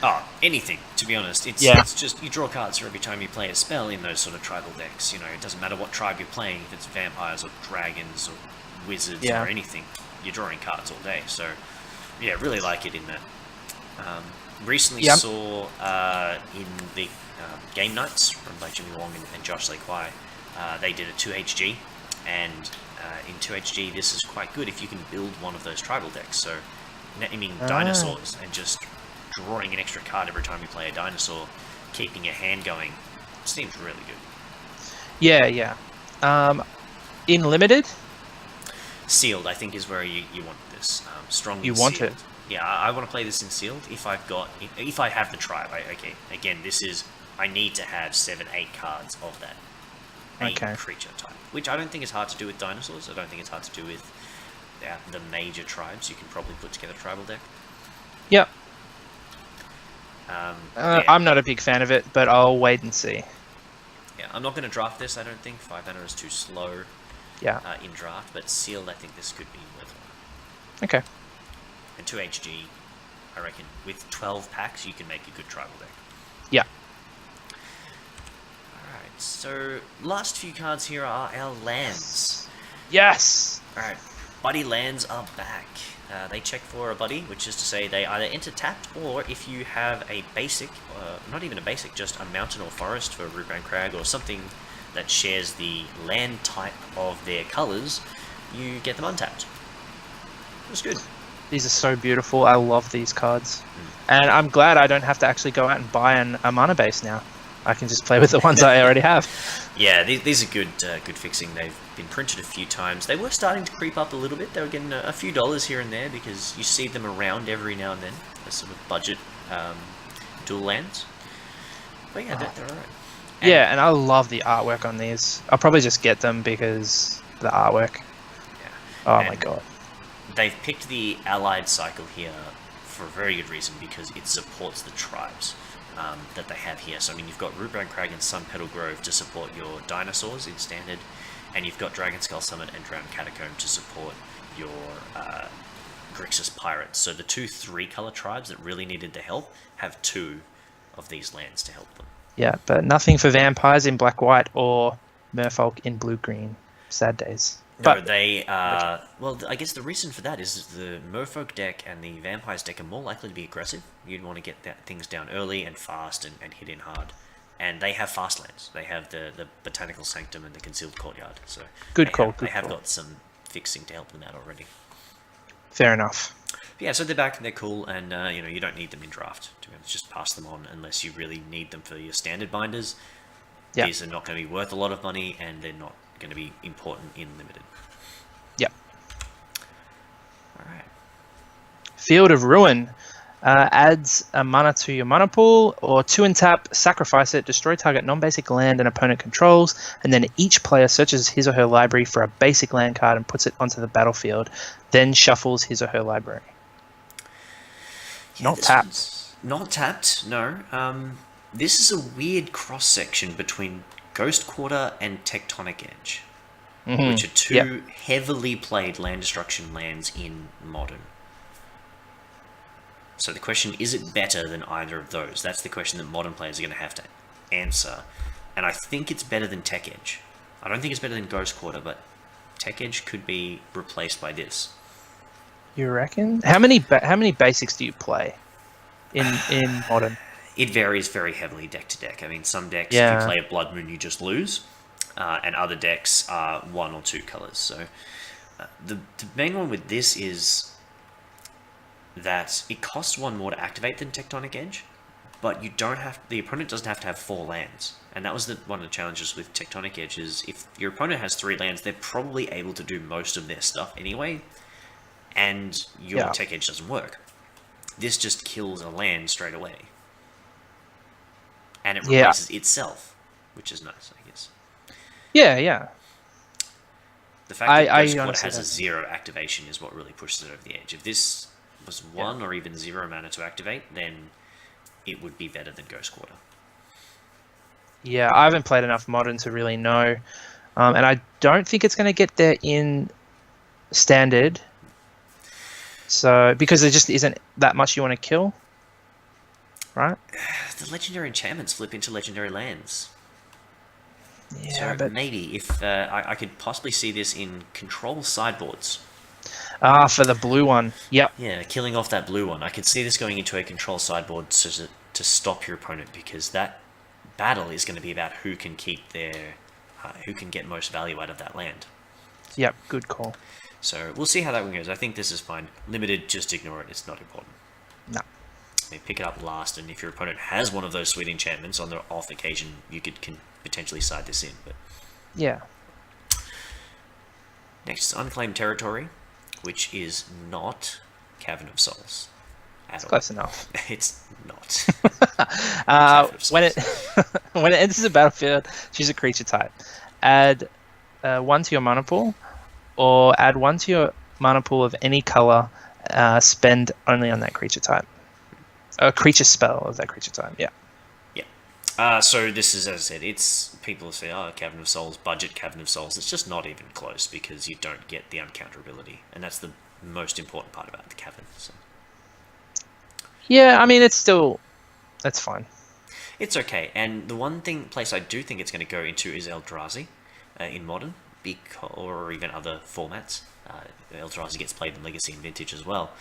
Oh, anything, to be honest. It's just, you draw cards for every time you play a spell in those sort of tribal decks. It doesn't matter what tribe you're playing, if it's vampires or dragons or wizards or anything, you're drawing cards all day. So, yeah, really like it in that. Recently saw in the game nights run by Jimmy Wong and Josh Lee Kwai, they did a 2HG, and in 2HG this is quite good if you can build one of those tribal decks. So naming dinosaurs and just drawing an extra card every time you play a dinosaur, keeping your hand going, seems really good. Yeah. In limited? Sealed, I think, is where you want this. Strongly You want sealed. it? Yeah, I want to play this in sealed if I have the tribe. Okay, again, this is... I need to have 7-8 cards of that creature type, which I don't think is hard to do with dinosaurs. I don't think it's hard to do with the major tribes. You can probably put together a tribal deck. Yep. Yeah. I'm not a big fan of it, but I'll wait and see. Yeah, I'm not going to draft this, I don't think. 5 mana is too slow in draft, but sealed, I think this could be worthwhile. Okay. And 2HG, I reckon, with 12 packs, you can make a good tribal deck. Yeah. Alright, so last few cards here are our lands. Yes! Alright, buddy lands are back. They check for a buddy, which is to say they either enter tapped, or if you have a basic, not even a basic, just a mountain or forest for Rootbound Crag, or something that shares the land type of their colours, you get them untapped. That's good. These are so beautiful. I love these cards. And I'm glad I don't have to actually go out and buy a mana base now. I can just play with the ones I already have. Yeah, these are good fixing. They've been printed a few times. They were starting to creep up a little bit. They were getting a few dollars here and there because you see them around every now and then. They're sort of budget dual lands. But yeah, they're alright. Yeah, and I love the artwork on these. I'll probably just get them because the artwork. Yeah. Oh my god. They've picked the allied cycle here for a very good reason, because it supports the tribes that they have here. So I mean, you've got Rootbound Crag and Sun Petal Grove to support your dinosaurs in standard, and you've got Dragon Skull Summit and Drowned Catacomb to support your Grixis Pirates. So the 2 3-color tribes that really needed the help have 2 of these lands to help them. Yeah, but nothing for vampires in black-white or merfolk in blue-green. Sad days. No, But they well, I guess the reason for that is the Merfolk deck and the Vampires deck are more likely to be aggressive. You'd want to get things down early and fast and hit in hard. And they have fast lands. They have the Botanical Sanctum and the Concealed Courtyard. So Good call. They have got some fixing to help them out already. fair enough. But yeah, so they're back and they're cool, and you don't need them in draft. To be honest, just pass them on unless you really need them for your standard binders. Yeah. These are not going to be worth a lot of money, and they're not going to be important in limited. Yep. Alright. Field of Ruin adds a mana to your mana pool, or 2 and tap, sacrifice it, destroy target non-basic land an opponent controls, and then each player searches his or her library for a basic land card and puts it onto the battlefield, then shuffles his or her library. Yeah, Not tapped. Not tapped, no. This is a weird cross-section between Ghost Quarter and Tectonic Edge, which are 2 heavily played land destruction lands in Modern. So the question, is it better than either of those? That's the question that Modern players are going to have to answer. And I think it's better than Tech Edge. I don't think it's better than Ghost Quarter, but Tech Edge could be replaced by this. You reckon? How many basics do you play in modern? It varies very heavily deck to deck. I mean, some decks, if you Yeah. play a Blood Moon, you just lose, and other decks are 1 or 2 colors. So the main one with this is that it costs 1 more to activate than Tectonic Edge, but the opponent doesn't have to have 4 lands. And that was one of the challenges with Tectonic Edge is if your opponent has 3 lands, they're probably able to do most of their stuff anyway, and your Tech Edge doesn't work. This just kills a land straight away. And it replaces itself, which is nice, I guess. Yeah. The fact that Ghost Quarter honestly has a 0 activation is what really pushes it over the edge. If this was 1 or even 0 mana to activate, then it would be better than Ghost Quarter. Yeah, I haven't played enough modern to really know, and I don't think it's going to get there in standard. So because there just isn't that much you want to kill, right? The legendary enchantments flip into legendary lands. Yeah, so but maybe if I could possibly see this in control sideboards. For the blue one, yep. Yeah, killing off that blue one. I could see this going into a control sideboard to stop your opponent, because that battle is going to be about who can who can get most value out of that land. Yep, good call. So we'll see how that one goes. I think this is fine. Limited, just ignore it. It's not important. No. Pick it up last, and if your opponent has one of those sweet enchantments on the off occasion, you can potentially side this in. But yeah. Next is Unclaimed Territory, which is not Cavern of Souls. It's close enough. It's not. When it when it enters the battlefield, choose a creature type. Add 1 to your mana pool, or add 1 to your mana pool of any color. Spend only on that creature type. A creature spell of that creature type. Yeah. Yeah. So this is, as I said, it's people say, "Oh, Cavern of Souls, budget Cavern of Souls." It's just not even close because you don't get the uncounterability, and that's the most important part about the Cavern. So. Yeah, I mean, that's fine. It's okay, and the one place I do think it's going to go into is Eldrazi in Modern, or even other formats. Eldrazi gets played in Legacy and Vintage as well,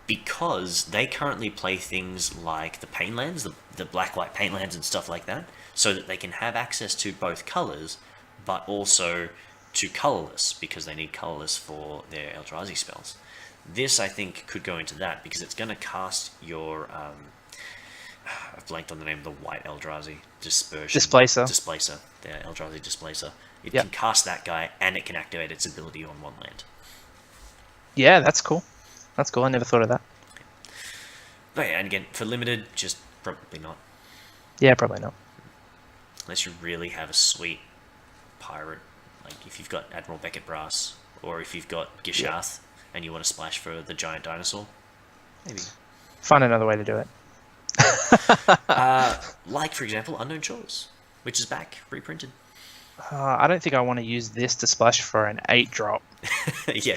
because they currently play things like the Painlands, the black-white Painlands and stuff like that, so that they can have access to both colors, but also to colorless, because they need colorless for their Eldrazi spells. This, I think, could go into that, because it's going to cast your... I've blanked on the name of the white Eldrazi. Displacer. The Eldrazi Displacer. It can cast that guy, and it can activate its ability on 1 land. Yeah, that's cool. That's cool. I never thought of that. But yeah, and again, for limited, just probably not. Yeah, probably not. Unless you really have a sweet pirate. Like, if you've got Admiral Beckett Brass, or if you've got Gishath, and you want to splash for the giant dinosaur, maybe. Find another way to do it. Like, for example, Unknown Shores, which is back, reprinted. I don't think I want to use this to splash for an 8-drop. Yeah,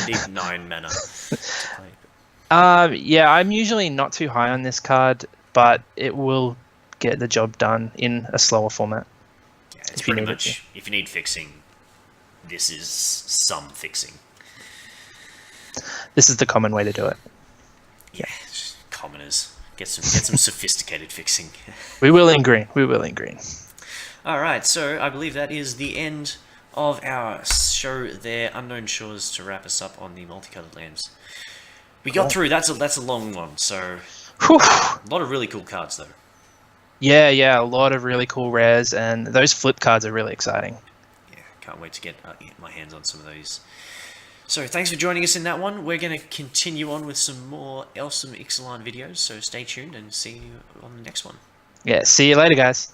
you need 9 mana to play. Yeah, I'm usually not too high on this card, but it will get the job done in a slower format. Yeah, it's pretty much, if you need fixing, this is some fixing. This is the common way to do it. Yeah, commoners. Get some sophisticated fixing. We will in green. We will in green. Alright, so I believe that is the end of our show there. Unknown Shores to wrap us up on the multicolored lands. We got through. That's a long one, so... Whew. A lot of really cool cards, though. Yeah, a lot of really cool rares, and those flip cards are really exciting. Yeah, can't wait to get my hands on some of those. So thanks for joining us in that one. We're going to continue on with some more awesome Ixalan videos, so stay tuned and see you on the next one. Yeah, see you later, guys.